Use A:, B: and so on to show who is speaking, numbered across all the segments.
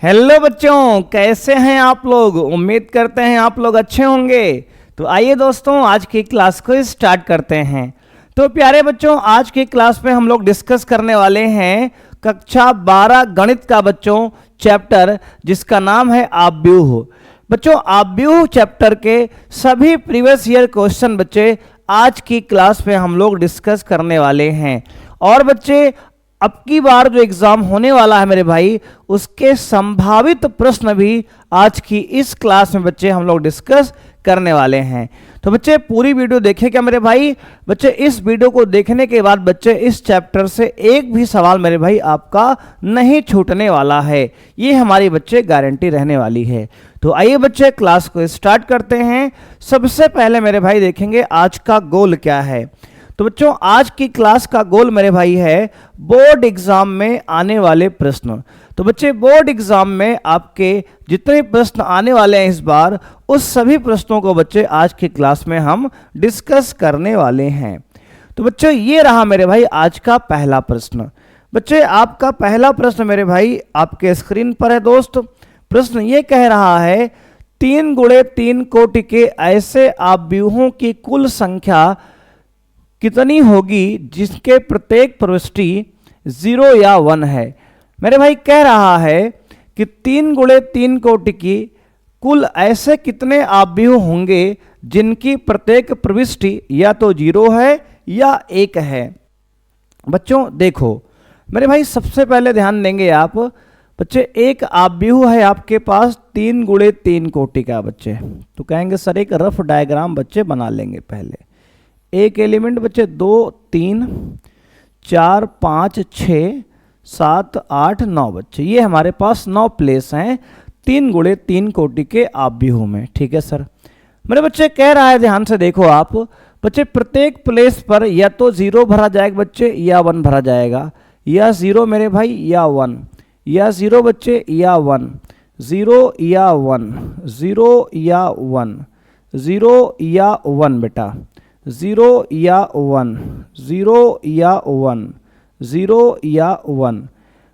A: Hello बच्चों, कैसे हैं आप लोग। उम्मीद करते हैं आप लोग अच्छे होंगे। तो आइए दोस्तों, आज की क्लास को स्टार्ट करते हैं। तो प्यारे बच्चों, आज की क्लास में हम लोग डिस्कस करने वाले हैं कक्षा 12 गणित का बच्चों चैप्टर, जिसका नाम है आव्यूह। बच्चों, आव्यूह चैप्टर के सभी प्रीवियस ईयर क्वेश्चन बच्चे आज की क्लास में हम लोग डिस्कस करने वाले हैं। और बच्चे, अब की बार जो एग्जाम होने वाला है मेरे भाई, उसके संभावित प्रश्न भी आज की इस क्लास में बच्चे हम लोग डिस्कस करने वाले हैं। तो बच्चे पूरी वीडियो देखें क्या मेरे भाई। बच्चे इस वीडियो को देखने के बाद बच्चे इस चैप्टर से एक भी सवाल मेरे भाई आपका नहीं छूटने वाला है, ये हमारी बच्चे गारंटी रहने वाली है। तो आइए बच्चे क्लास को स्टार्ट करते हैं। सबसे पहले मेरे भाई देखेंगे आज का गोल क्या है। तो बच्चों, आज की क्लास का गोल मेरे भाई है बोर्ड एग्जाम में आने वाले प्रश्न। तो बच्चे, बोर्ड एग्जाम में आपके जितने प्रश्न आने वाले हैं इस बार, उस सभी प्रश्नों को बच्चे आज की क्लास में हम डिस्कस करने वाले हैं। तो बच्चों, ये रहा मेरे भाई आज का पहला प्रश्न। बच्चे, आपका पहला प्रश्न मेरे भाई आपके स्क्रीन पर है दोस्त। प्रश्न ये कह रहा है 3 गुणे 3 कोटि के ऐसे आव्यूहों की कुल संख्या कितनी होगी जिसके प्रत्येक प्रविष्टि 0 या 1 है। मेरे भाई कह रहा है कि 3 गुणे 3 कोटि की कुल ऐसे कितने आव्यूह होंगे जिनकी प्रत्येक प्रविष्टि या तो 0 है या 1 है। बच्चों देखो मेरे भाई, सबसे पहले ध्यान देंगे आप बच्चे, एक आव्यूह है आपके पास 3 गुणे 3 कोटि का बच्चे। तो कहेंगे सर एक रफ डायग्राम बच्चे बना लेंगे। पहले एक एलिमेंट बच्चे 2 3 4 5 6 7 8 9 बच्चे, ये हमारे पास 9 प्लेस हैं 3 गुणे 3 कोटि के आव्यूह में। ठीक है सर। मेरे बच्चे कह रहा है, ध्यान से देखो आप बच्चे, प्रत्येक प्लेस पर या तो 0 भरा जाएगा बच्चे या 1 भरा जाएगा, या 0 मेरे भाई या 1, या 0 बच्चे या 1, 0 या 1, 0 या 1, 0 या 1 बेटा, 0 या 1, 0 या 1, 0 या 1।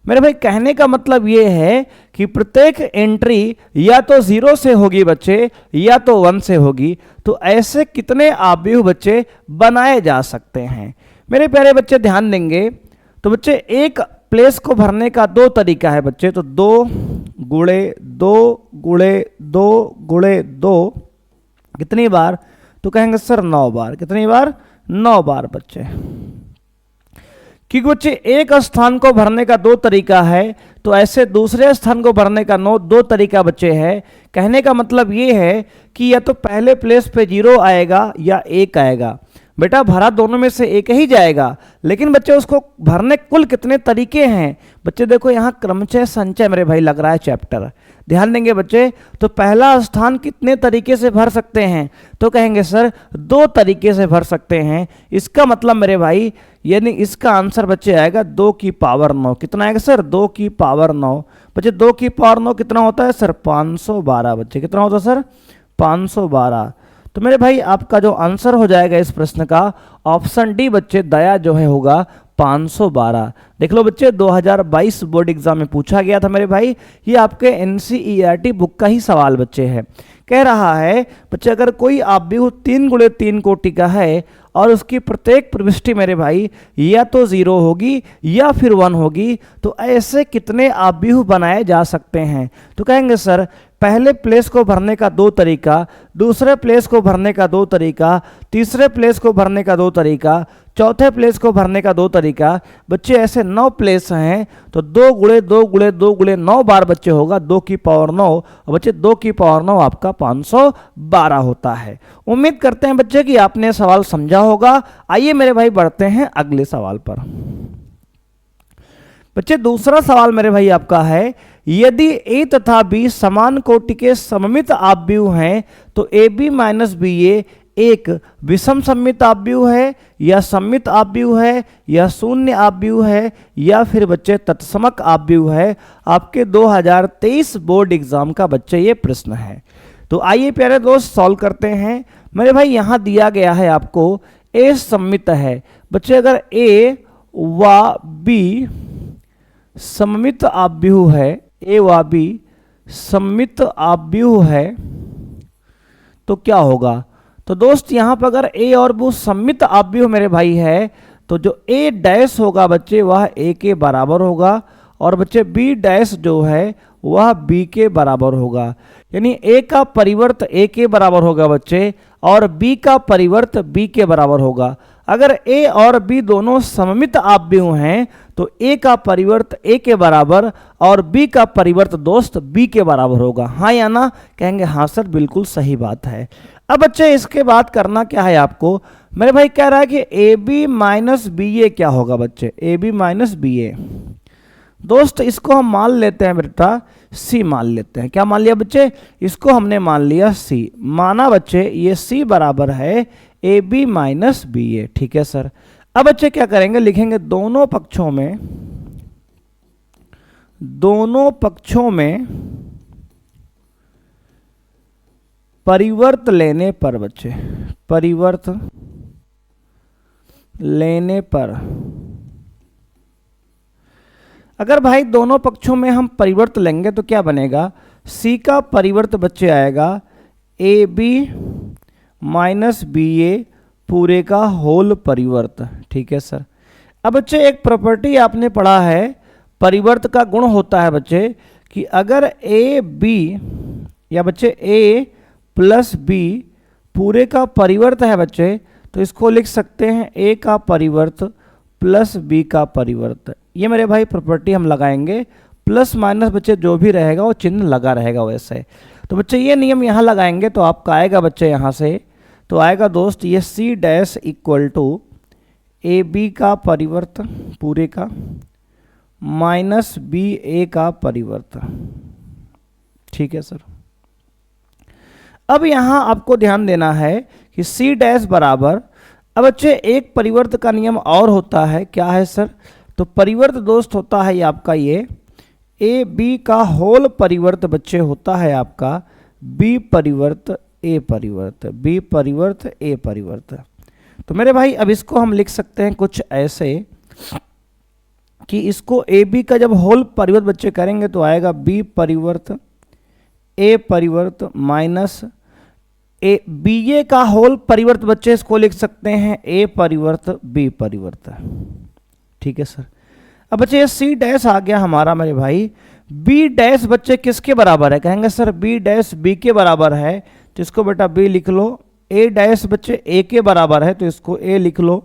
A: मेरे भाई कहने का मतलब ये है कि प्रत्येक एंट्री या तो 0 से होगी बच्चे या तो 1 से होगी। तो ऐसे कितने आव्यूह बच्चे बनाए जा सकते हैं। मेरे प्यारे बच्चे ध्यान देंगे। तो बच्चे एक प्लेस को भरने का 2 तरीका है बच्चे। तो 2 गुणे 2 गुणे 2 गुणे 2 कितनी बार, तो कहेंगे सर 9 बार। कितनी बार, 9 बार बच्चे। क्योंकि बच्चे एक स्थान को भरने का 2 तरीका है, तो ऐसे दूसरे स्थान को भरने का 2 तरीका बच्चे है। कहने का मतलब ये है कि या तो पहले प्लेस पे 0 आएगा या 1 आएगा। बेटा भरा दोनों में से एक ही जाएगा, लेकिन बच्चे उसको भरने कुल कितने तरीके हैं। बच्चे देखो यहाँ क्रमचय संचय मेरे भाई लग रहा है चैप्टर, ध्यान देंगे बच्चे। तो पहला स्थान कितने तरीके से भर सकते हैं, तो कहेंगे सर 2 तरीके से भर सकते हैं। इसका मतलब मेरे भाई, यानी इसका आंसर बच्चे आएगा 2 की पावर 9। कितना आएगा सर, 2 की पावर 9 बच्चे। 2 की पावर 9 कितना होता है सर, 512 बच्चे। कितना होता है सर, 512। तो मेरे भाई आपका जो आंसर हो जाएगा इस प्रश्न का, ऑप्शन डी बच्चे, दया जो है होगा 512। देख लो बच्चे, 2022 बोर्ड एग्जाम में पूछा गया था मेरे भाई। ये आपके एनसीईआरटी बुक का ही सवाल बच्चे है। कह रहा है बच्चे, अगर कोई आव्यूह 3 गुणे 3 कोटि का है और उसकी प्रत्येक प्रविष्टि मेरे भाई या तो 0 होगी या फिर 1 होगी, तो ऐसे कितने आव्यूह बनाए जा सकते हैं। तो कहेंगे सर पहले प्लेस को भरने का 2 तरीका, दूसरे प्लेस को भरने का 2 तरीका, तीसरे प्लेस को भरने का 2 तरीका, चौथे प्लेस को भरने का 2 तरीका। बच्चे ऐसे 9 प्लेस हैं, तो 2 गुणे 2 गुणे 2 गुणे 9 बार बच्चे होगा 2 की पावर 9। और बच्चे 2 की पावर 9 आपका 512 होता है। उम्मीद करते हैं बच्चे कि आपने सवाल समझा होगा। आइए मेरे भाई बढ़ते हैं अगले सवाल पर। बच्चे दूसरा सवाल मेरे भाई आपका है, यदि a तथा b समान कोटि के सममित आव्यूह हैं, तो ab माइनस बी ए एक विषम सममित आव्यूह है, या सममित आव्यूह है, या शून्य आव्यूह है, या फिर बच्चे तत्समक आव्यूह है। आपके 2023 बोर्ड एग्जाम का बच्चे ये प्रश्न है। तो आइए प्यारे दोस्त सॉल्व करते हैं। मेरे भाई यहाँ दिया गया है आपको a सममित है बच्चे। अगर a व b सममित आव्यूह है, ए व बी सममित आव्यूह है तो क्या होगा? तो दोस्त यहाँ पर अगर ए और बी सममित आव्यूह मेरे भाई है तो जो ए डैश होगा बच्चे वह ए के बराबर होगा और बच्चे बी डैश जो है वह बी के बराबर होगा। यानी ए का परिवर्त ए के बराबर होगा बच्चे और बी का परिवर्त बी के बराबर होगा। अगर ए और बी दोनों सममित आव्यूह हैं तो ए का परिवर्त ए के बराबर और बी का परिवर्त दोस्त बी के बराबर होगा। हाँ या ना? कहेंगे हाँ सर बिल्कुल सही बात है। अब बच्चे इसके बाद करना क्या है आपको? मेरे भाई कह रहा है कि ए बी माइनस बी ए क्या होगा बच्चे? ए बी माइनस बी ए दोस्त इसको हम मान लेते हैं बेटा सी मान लेते हैं। क्या मान लिया बच्चे? इसको हमने मान लिया सी। माना बच्चे ये सी बराबर है ए बी माइनस बी ए। ठीक है सर। अब बच्चे क्या करेंगे? लिखेंगे दोनों पक्षों में परिवर्त लेने पर बच्चे, परिवर्त लेने पर अगर भाई दोनों पक्षों में हम परिवर्त लेंगे तो क्या बनेगा? सी का परिवर्त बच्चे आएगा ए बी माइनस बी ए पूरे का होल परिवर्त। ठीक है सर। अब बच्चे एक प्रॉपर्टी आपने पढ़ा है, परिवर्त का गुण होता है बच्चे कि अगर ए बी या बच्चे ए प्लस बी पूरे का परिवर्त है बच्चे तो इसको लिख सकते हैं ए का परिवर्त प्लस बी का परिवर्त। ये मेरे भाई प्रॉपर्टी हम लगाएंगे। प्लस माइनस बच्चे जो भी रहेगा वो चिन्ह लगा रहेगा वैसे। तो बच्चे ये नियम यहाँ लगाएंगे तो आपका आएगा बच्चे यहाँ से तो आएगा दोस्त ये c dash equal to a b का परिवर्त पूरे का माइनस बी ए का परिवर्त। ठीक है सर। अब यहाँ आपको ध्यान देना है कि सी डैश बराबर, अब बच्चे एक परिवर्त का नियम और होता है। क्या है सर? तो परिवर्त दोस्त होता है ये आपका ये ए बी का होल परिवर्त बच्चे होता है आपका बी परिवर्त ए परिवर्त, बी परिवर्त ए परिवर्त। तो मेरे भाई अब इसको हम लिख सकते हैं कुछ ऐसे कि इसको ए बी का जब होल परिवर्त बच्चे करेंगे तो आएगा बी परिवर्त ए परिवर्त माइनस ए बी ए का होल परिवर्त बच्चे इसको लिख सकते हैं ए परिवर्त बी परिवर्त। ठीक है सर। अब बच्चे ये सी डैश आ गया हमारा मेरे भाई। बी डैश बच्चे किसके बराबर है? कहेंगे सर बी डैश बी के बराबर है तो इसको बेटा बी लिख लो। ए डैश बच्चे ए के बराबर है तो इसको ए लिख लो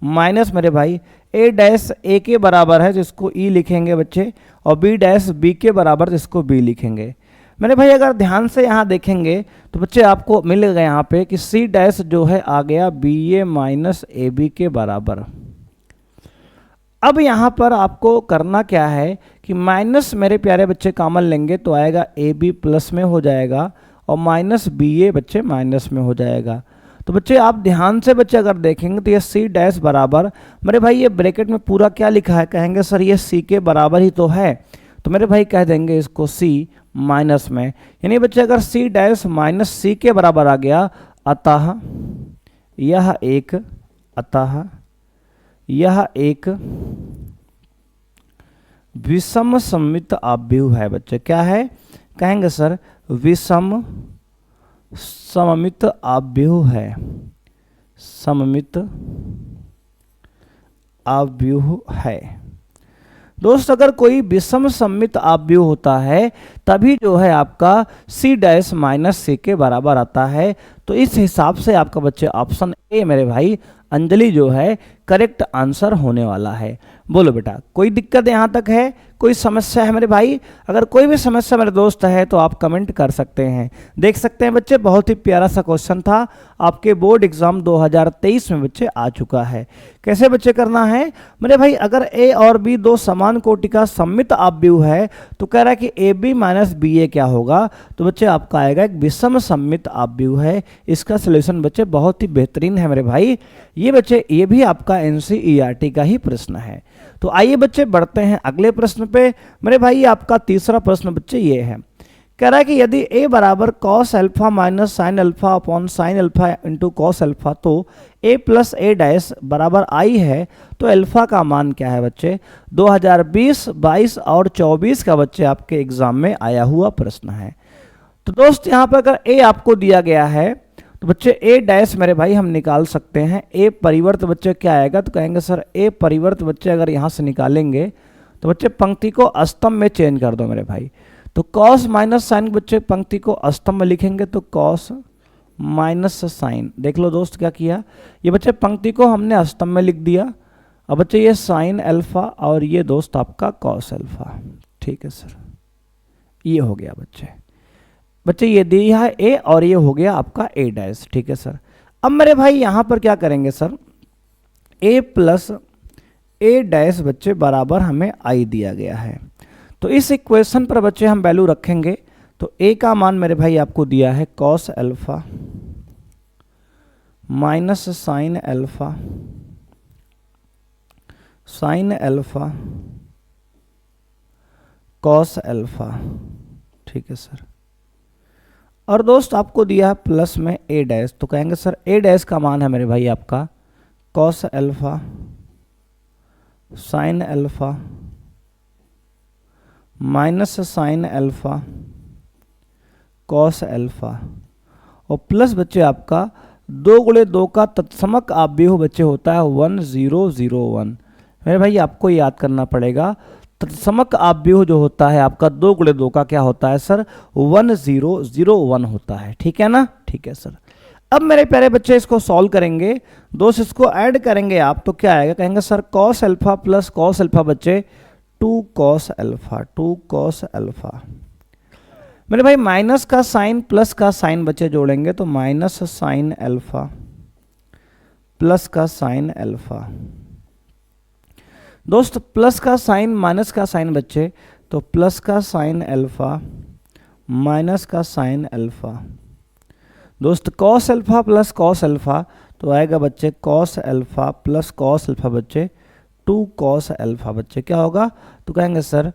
A: माइनस मेरे भाई ए डैश ए के बराबर है तो इसको ई लिखेंगे बच्चे और बी डैश बी के बराबर तो इसको बी लिखेंगे। मेरे भाई अगर ध्यान से यहाँ देखेंगे तो बच्चे आपको मिलेगा यहाँ पे कि सी डैश जो है आ गया b a minus a b के बराबर। अब यहाँ पर आपको करना क्या है कि माइनस मेरे प्यारे बच्चे कॉमन लेंगे तो आएगा ए बी प्लस में हो जाएगा और माइनस बी ए बच्चे माइनस में हो जाएगा। तो बच्चे आप ध्यान से बच्चे अगर देखेंगे तो ये सी डैश बराबर, मेरे भाई ये ब्रैकेट में पूरा क्या लिखा है? कहेंगे सर ये सी के बराबर ही तो है। तो मेरे भाई कह देंगे इसको सी माइनस में, यानी बच्चे अगर सी डैश माइनस सी के बराबर आ गया अतः यह एक विषम सममित आव्यूह है बच्चे। क्या है? कहेंगे सर विषम सममित आव्यूह है, सममित आव्यूह है। दोस्त अगर कोई विषम सममित आव्यूह होता है तभी जो है आपका सी डैश माइनस सी के बराबर आता है। तो इस हिसाब से आपका बच्चे ऑप्शन ए मेरे भाई अंजलि जो है करेक्ट आंसर होने वाला है। बोलो बेटा कोई दिक्कत यहाँ तक है? कोई समस्या है मेरे भाई? अगर कोई भी समस्या मेरे दोस्त है तो आप कमेंट कर सकते हैं। देख सकते हैं बच्चे बहुत ही प्यारा सा क्वेश्चन था, आपके बोर्ड एग्जाम 2023 में बच्चे आ चुका है। कैसे बच्चे करना है मेरे भाई? अगर ए और बी दो समान कोटि का सममित आव्यूह है तो कह रहा है कि ए बी माइनस बी ए क्या होगा? तो बच्चे आपका आएगा एक विषम सममित आव्यूह है। इसका सोल्यूशन बच्चे बहुत ही बेहतरीन है मेरे भाई। ये बच्चे ये भी आपका एनसीईआरटी का ही प्रश्न है। तो आइए बच्चे बढ़ते हैं अगले प्रश्न पे। मेरे भाई आपका तीसरा प्रश्न बच्चे ये है, कह रहा है कि यदि a बराबर cos alpha minus sine alpha upon sine alpha into cos alpha तो a प्लस a डैश बराबर i है, तो अल्फा का मान क्या है बच्चे? 2020, 22 और 24 का बच्चे आपके एग्जाम में आया हुआ प्रश्न है। तो दोस्त यहाँ पर अगर a आपको दिया गया है तो बच्चे a डैश मेरे भाई हम निकाल सकते हैं। a परिवर्त बच्चे क्या आएगा? तो कहेंगे सर a परिवर्त बच्चे अगर यहाँ से निकालेंगे तो बच्चे पंक्ति को अस्तम में चेंज कर दो मेरे भाई। तो कॉस माइनस साइन बच्चे पंक्ति को अस्तम में लिखेंगे तो कॉस माइनस साइन। देख लो दोस्त क्या किया, ये बच्चे पंक्ति को हमने अस्तम में लिख दिया। अब बच्चे ये साइन अल्फा और ये दोस्त आपका कॉस अल्फा। ठीक है सर, ये हो गया बच्चे ये दिया है ए और ये हो गया आपका ए डैश। ठीक है सर, अब मेरे भाई यहाँ पर क्या करेंगे सर? ए प्लस ए डैश बच्चे बराबर हमें आई दिया गया है। तो इस इक्वेशन पर बच्चे हम वैल्यू रखेंगे तो a का मान मेरे भाई आपको दिया है cos alpha minus sine alpha cos alpha. ठीक है सर, और दोस्त आपको दिया है प्लस में a डैश, तो कहेंगे सर a डैश का मान है मेरे भाई आपका cos alpha sine alpha minus sine alpha cos alpha और प्लस बच्चे आपका 2 गुणे 2 का तत्समक आव्यूह बच्चे होता है 1001। मेरे भाई आपको याद करना पड़ेगा, तत्समक आव्यूह जो होता है आपका 2 गुणे 2 का क्या होता है सर? 1001 होता है। ठीक है ना? ठीक है सर, अब मेरे प्यारे बच्चे इसको सॉल्व करेंगे दोस्त, इसको ऐड करेंगे आप तो क्या आएगा? कहेंगे sir cos alpha plus cos alpha बच्चे 2 कॉस अल्फा। मेरे भाई माइनस का साइन प्लस का साइन बच्चे जोड़ेंगे तो माइनस साइन अल्फा प्लस का साइन अल्फा। दोस्त प्लस का साइन माइनस का साइन बच्चे तो प्लस का साइन अल्फा माइनस का साइन अल्फा। दोस्त cos alpha plus cos alpha तो आएगा बच्चे cos alpha plus cos alpha बच्चे 2 कॉस अल्फा। बच्चे क्या होगा? तो कहेंगे सर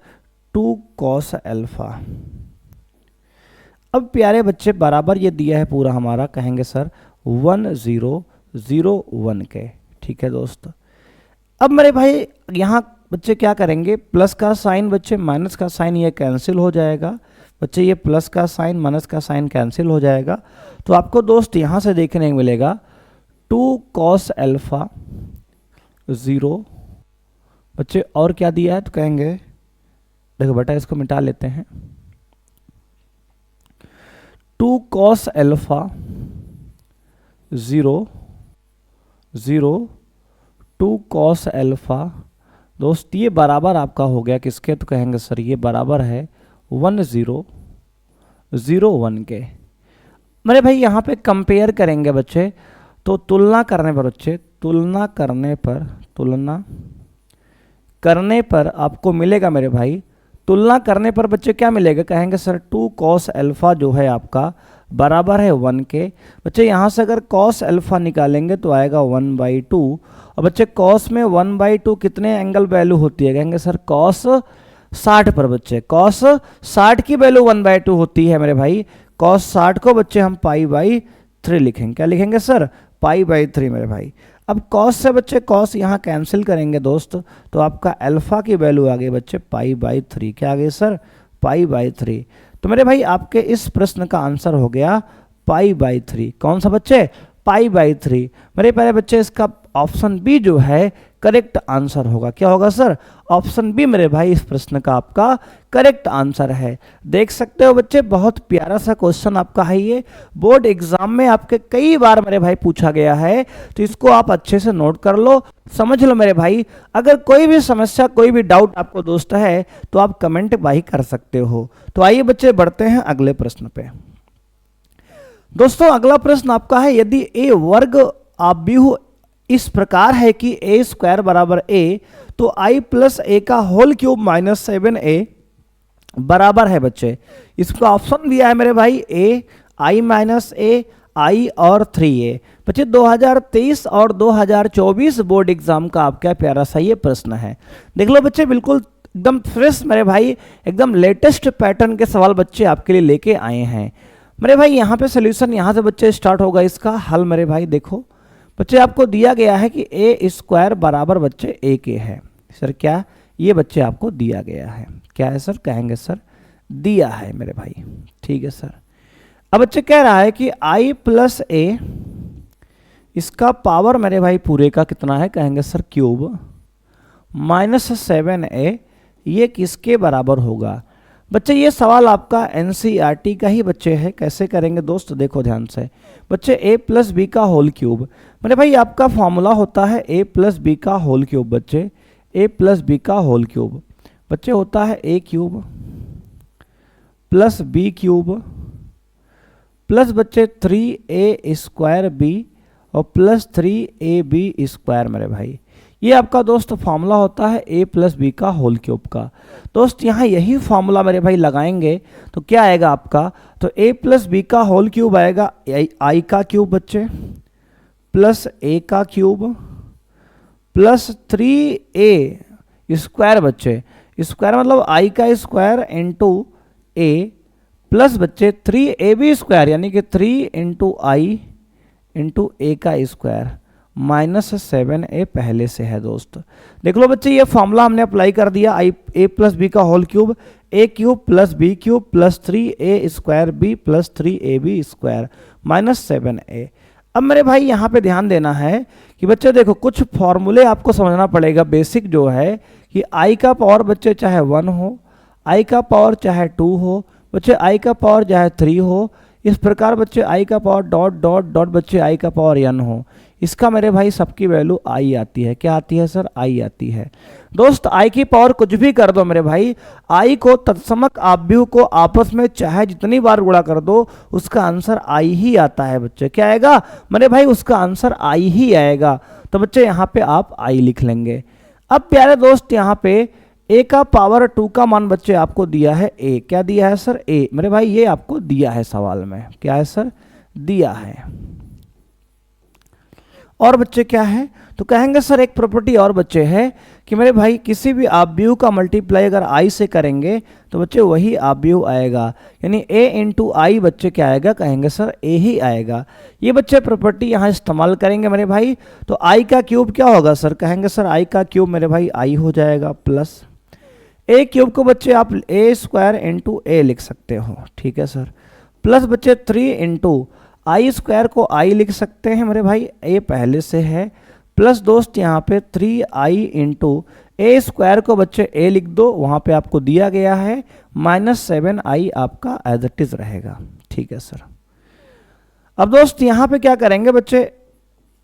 A: 2 कॉस अल्फा। अब प्यारे बच्चे बराबर ये दिया है पूरा हमारा, कहेंगे सर 1001 के। ठीक है दोस्त, अब मेरे भाई यहाँ बच्चे क्या करेंगे? प्लस का साइन बच्चे माइनस का साइन ये कैंसिल हो जाएगा बच्चे, ये प्लस का साइन माइनस का साइन कैंसिल हो जाएगा। तो आपको दोस्त यहाँ से देखने को मिलेगा 2 कॉस अल्फा 0 बच्चे, और क्या दिया है? तो कहेंगे देखो बेटा इसको मिटा लेते हैं, 2 कॉस अल्फा 0 2 कॉस अल्फा। दोस्त ये बराबर आपका हो गया किसके? तो कहेंगे सर ये बराबर है 1001 के। मेरे भाई यहाँ पे कंपेयर करेंगे बच्चे तो तुलना करने पर बच्चे तुलना करने पर आपको मिलेगा मेरे भाई, तुलना करने पर बच्चे क्या मिलेगा? कहेंगे सर 2 कॉस अल्फा जो है आपका बराबर है 1 के। बच्चे यहाँ से अगर कॉस अल्फा निकालेंगे तो आएगा 1/2 और बच्चे कॉस में 1/2 कितने एंगल वैल्यू होती है? कहेंगे सर कॉस 60 पर बच्चे कॉस 60 की वैल्यू 1/2 होती है मेरे भाई। कॉस 60 को बच्चे हम π/3 लिखेंगे। क्या लिखेंगे सर? π/3 मेरे भाई। अब कॉस से बच्चे कॉस यहाँ कैंसिल करेंगे दोस्त तो आपका अल्फा की वैल्यू आ गई बच्चे π/3। क्या आ गई सर? π/3। तो मेरे भाई आपके इस प्रश्न का आंसर हो गया π/3। कौन सा बच्चे? π/3। मेरे प्यारे बच्चे इसका ऑप्शन बी जो है करेक्ट आंसर होगा। क्या होगा सर? ऑप्शन बी मेरे भाई इस प्रश्न का आपका करेक्ट आंसर है। देख सकते हो बच्चे बहुत प्यारा सा क्वेश्चन आपका है, ये बोर्ड एग्जाम में आपके कई बार मेरे भाई पूछा गया है, तो इसको आप अच्छे से नोट कर लो, समझ लो मेरे भाई। अगर कोई भी समस्या कोई भी डाउट आपको दोस्त है तो आप कमेंट भाई कर सकते हो। तो आइए बच्चे बढ़ते हैं अगले प्रश्न पे। दोस्तों अगला प्रश्न आपका है, यदि ए वर्ग आव्यूह इस प्रकार है कि a स्क्वायर बराबर a तो i प्लस a का होल क्यूब माइनस 7a बराबर है बच्चे। इसका ऑप्शन दिया है मेरे भाई a, i minus a, i और 3a। बच्चे 2023 और 2024 बोर्ड एग्जाम का आपका प्यारा सा ये प्रश्न है। देख लो बच्चे बिल्कुल एकदम फ्रेश मेरे भाई, एकदम लेटेस्ट पैटर्न के सवाल बच्चे आपके लिए लेके आए हैं मेरे भाई। यहाँ पे सोल्यूशन यहाँ से बच्चे स्टार्ट होगा, इसका हल मेरे भाई देखो बच्चे, आपको दिया गया है कि ए स्क्वायर बराबर बच्चे ए के है सर, क्या ये बच्चे आपको दिया गया है, क्या है सर, कहेंगे सर दिया है मेरे भाई, ठीक है सर। अब बच्चे कह रहा है कि i प्लस ए, इसका पावर मेरे भाई पूरे का कितना है, कहेंगे सर क्यूब, माइनस 7a, ये किसके बराबर होगा। बच्चे ये सवाल आपका एनसीईआरटी का ही बच्चे है, कैसे करेंगे दोस्त देखो ध्यान से बच्चे, a प्लस बी का होल क्यूब, मेरे भाई आपका फॉर्मूला होता है a प्लस बी का होल क्यूब बच्चे, a प्लस बी का होल क्यूब बच्चे होता है a cube plus b cube plus बच्चे 3a स्क्वायर बी और प्लस 3ab स्क्वायर मेरे भाई, ये आपका दोस्त फॉर्मूला होता है a प्लस बी का होल क्यूब का। दोस्त यहाँ यही फॉर्मूला मेरे भाई लगाएंगे तो क्या आएगा आपका, तो a प्लस बी का होल क्यूब आएगा i का क्यूब बच्चे प्लस a का क्यूब प्लस 3a स्क्वायर बच्चे, स्क्वायर मतलब i का स्क्वायर इंटू a प्लस बच्चे 3ab स्क्वायर यानी कि 3 इंटू आई इंटू ए का स्क्वायर माइनस 7a पहले से है दोस्त। देख लो बच्चे ये फॉर्मूला हमने अप्लाई कर दिया, a प्लस बी का whole cube, a cube plus b cube plus 3a square b plus 3ab square minus 7a। अब मेरे भाई यहाँ पे ध्यान देना है कि बच्चे देखो कुछ फॉर्मूले आपको समझना पड़ेगा, बेसिक जो है कि i का पावर बच्चे चाहे 1 हो, i का पावर चाहे 2 हो बच्चे, i का पावर चाहे 3 हो, इस प्रकार बच्चे i का पावर डॉट डॉट डॉट बच्चे i का पावर n हो, इसका मेरे भाई सबकी वैल्यू i आती है, क्या आती है सर, i आती है। दोस्त i की पावर कुछ भी कर दो मेरे भाई, i को तत्समक आव्यूह को आपस में चाहे जितनी बार गुणा कर दो उसका आंसर i ही आता है बच्चे, क्या आएगा मेरे भाई, उसका आंसर i ही आएगा। तो बच्चे यहाँ पे आप i लिख लेंगे। अब प्यारे दोस्त यहाँ पे a का पावर 2 का मान बच्चे आपको दिया है a, क्या दिया है सर a, मेरे भाई ये आपको दिया है सवाल में, क्या है सर दिया है। और बच्चे क्या है, तो कहेंगे सर एक प्रॉपर्टी और बच्चे है कि मेरे भाई किसी भी आव्यूह का मल्टीप्लाई अगर i से करेंगे तो बच्चे वही आव्यूह आएगा, यानी a इंटू आई बच्चे क्या आएगा, कहेंगे सर a ही आएगा। ये बच्चे प्रॉपर्टी यहाँ इस्तेमाल करेंगे मेरे भाई, तो i का क्यूब क्या होगा सर, कहेंगे सर i का क्यूब मेरे भाई i हो जाएगा प्लस a क्यूब को बच्चे आप a स्क्वायर इंटू a लिख सकते हो, ठीक है सर, प्लस बच्चे 3 इंटू आई स्क्वायर को i लिख सकते हैं मेरे भाई, a पहले से है, प्लस दोस्त यहाँ पे 3i इंटू ए स्क्वायर को बच्चे a लिख दो, वहाँ पे आपको दिया गया है माइनस 7i आपका एज इट इज रहेगा, ठीक है सर। अब दोस्त यहाँ पे क्या करेंगे बच्चे,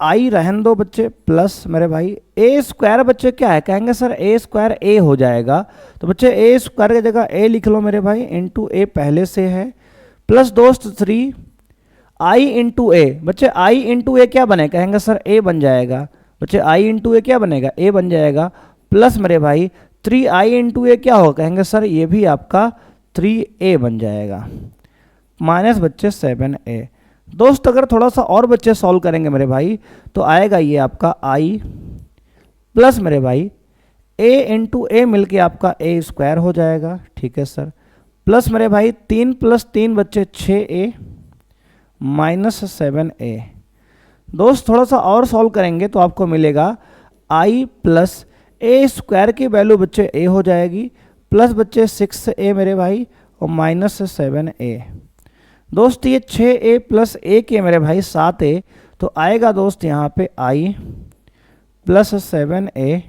A: i रहन दो बच्चे प्लस मेरे भाई a स्क्वायर बच्चे क्या है, कहेंगे सर a स्क्वायर a हो जाएगा, तो बच्चे a स्क्वायर की जगह a लिख लो मेरे भाई, इंटू a पहले से है, प्लस दोस्त 3 i इंटू ए, बच्चे i इंटू ए क्या बने, कहेंगे सर a बन जाएगा बच्चे, i इंटू ए क्या बनेगा a बन जाएगा, प्लस मेरे भाई 3i इंटू ए क्या होगा, कहेंगे सर ये भी आपका 3a बन जाएगा माइनस बच्चे 7a। दोस्त अगर थोड़ा सा और बच्चे सॉल्व करेंगे मेरे भाई तो आएगा ये आपका i प्लस मेरे भाई a इंटू ए मिल के आपका a स्क्वायर हो जाएगा, ठीक है सर, प्लस मेरे भाई 3 प्लस 3 बच्चे 6a माइनस 7a। दोस्त थोड़ा सा और सॉल्व करेंगे तो आपको मिलेगा i प्लस a स्क्वायर की वैल्यू बच्चे a हो जाएगी, प्लस बच्चे 6a मेरे भाई और माइनस 7a। दोस्त ये 6a प्लस a के मेरे भाई 7a, तो आएगा दोस्त यहाँ पे i plus 7a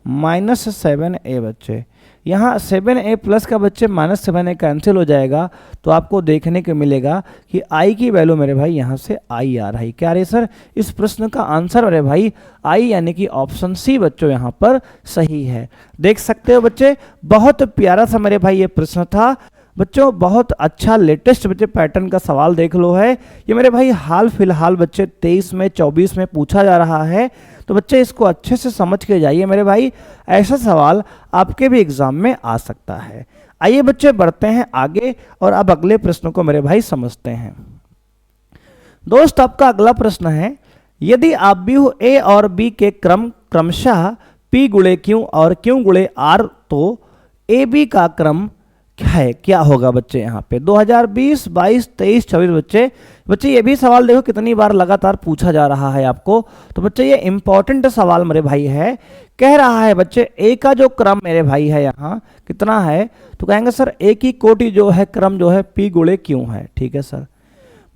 A: minus 7a बच्चे, यहाँ 7a प्लस का बच्चे माइनस 7a कैंसिल हो जाएगा, तो आपको देखने को मिलेगा कि i की वैल्यू मेरे भाई यहाँ से i आ रहा है, क्या रही सर, इस प्रश्न का आंसर मेरे भाई i यानी कि ऑप्शन सी बच्चों यहाँ पर सही है। देख सकते हो बच्चे, बहुत प्यारा सा मेरे भाई ये प्रश्न था बच्चों, बहुत अच्छा लेटेस्ट बच्चे पैटर्न का सवाल देख लो है, ये मेरे भाई हाल फिलहाल बच्चे 23 में 24 में पूछा जा रहा है, तो बच्चे इसको अच्छे से समझ के जाइए मेरे भाई, ऐसा सवाल आपके भी एग्जाम में आ सकता है। आइए बच्चे बढ़ते हैं आगे और अब अगले प्रश्न को मेरे भाई समझते हैं। दोस्त आपका अगला प्रश्न है, यदि आव्यूह a और b के क्रमशः p गुणे q और q गुणे r तो ए बी का क्रम क्या है, क्या होगा बच्चे यहाँ पे 2020, 22, 23, 24 बच्चे ये भी सवाल देखो कितनी बार लगातार पूछा जा रहा है आपको। तो बच्चे ये इंपॉर्टेंट सवाल मेरे भाई है, कह रहा है बच्चे ए का जो क्रम मेरे भाई है यहाँ कितना है, तो कहेंगे सर ए की कोटि जो है क्रम जो है पी गुणे क्यों है। ठीक है सर।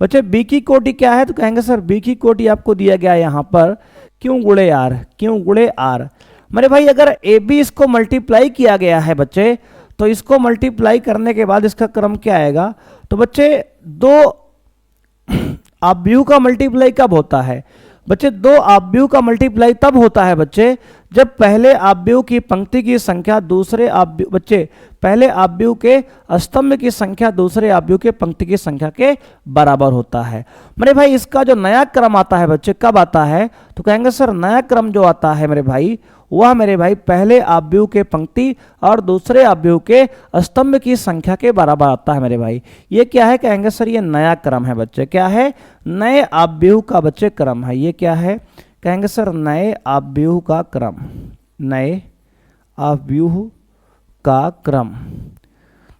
A: बच्चे बी की कोटि क्या है, तो कहेंगे सर बी की कोटि आपको दिया गया है यहाँ पर क्यों गुणे आर, क्यों गुणे आर। मेरे भाई अगर ए बी इसको मल्टीप्लाई किया गया है बच्चे, तो इसको मल्टीप्लाई करने के बाद इसका क्रम क्या आएगा, तो बच्चे दो आव्यूह का मल्टीप्लाई कब होता है बच्चे, दो आव्यूह का मल्टीप्लाई तब होता है बच्चे जब पहले आव्यूह की पंक्ति की संख्या दूसरे आव्यूह बच्चे पहले आव्यूह के स्तंभ की संख्या दूसरे आव्यूह के पंक्ति की संख्या के बराबर होता है। मेरे भाई इसका जो नया क्रम आता है बच्चे कब आता है, तो कहेंगे सर नया क्रम जो आता है मेरे भाई वह मेरे भाई पहले आव्यूह के पंक्ति और दूसरे आव्यूह के स्तंभ की संख्या के बराबर आता है मेरे भाई। ये क्या है, कहेंगे सर ये नया क्रम है बच्चे, क्या है, नए आव्यूह का बच्चे क्रम है। ये क्या है, कहेंगे सर नए आव्यूह का क्रम, नए आव्यूह का क्रम।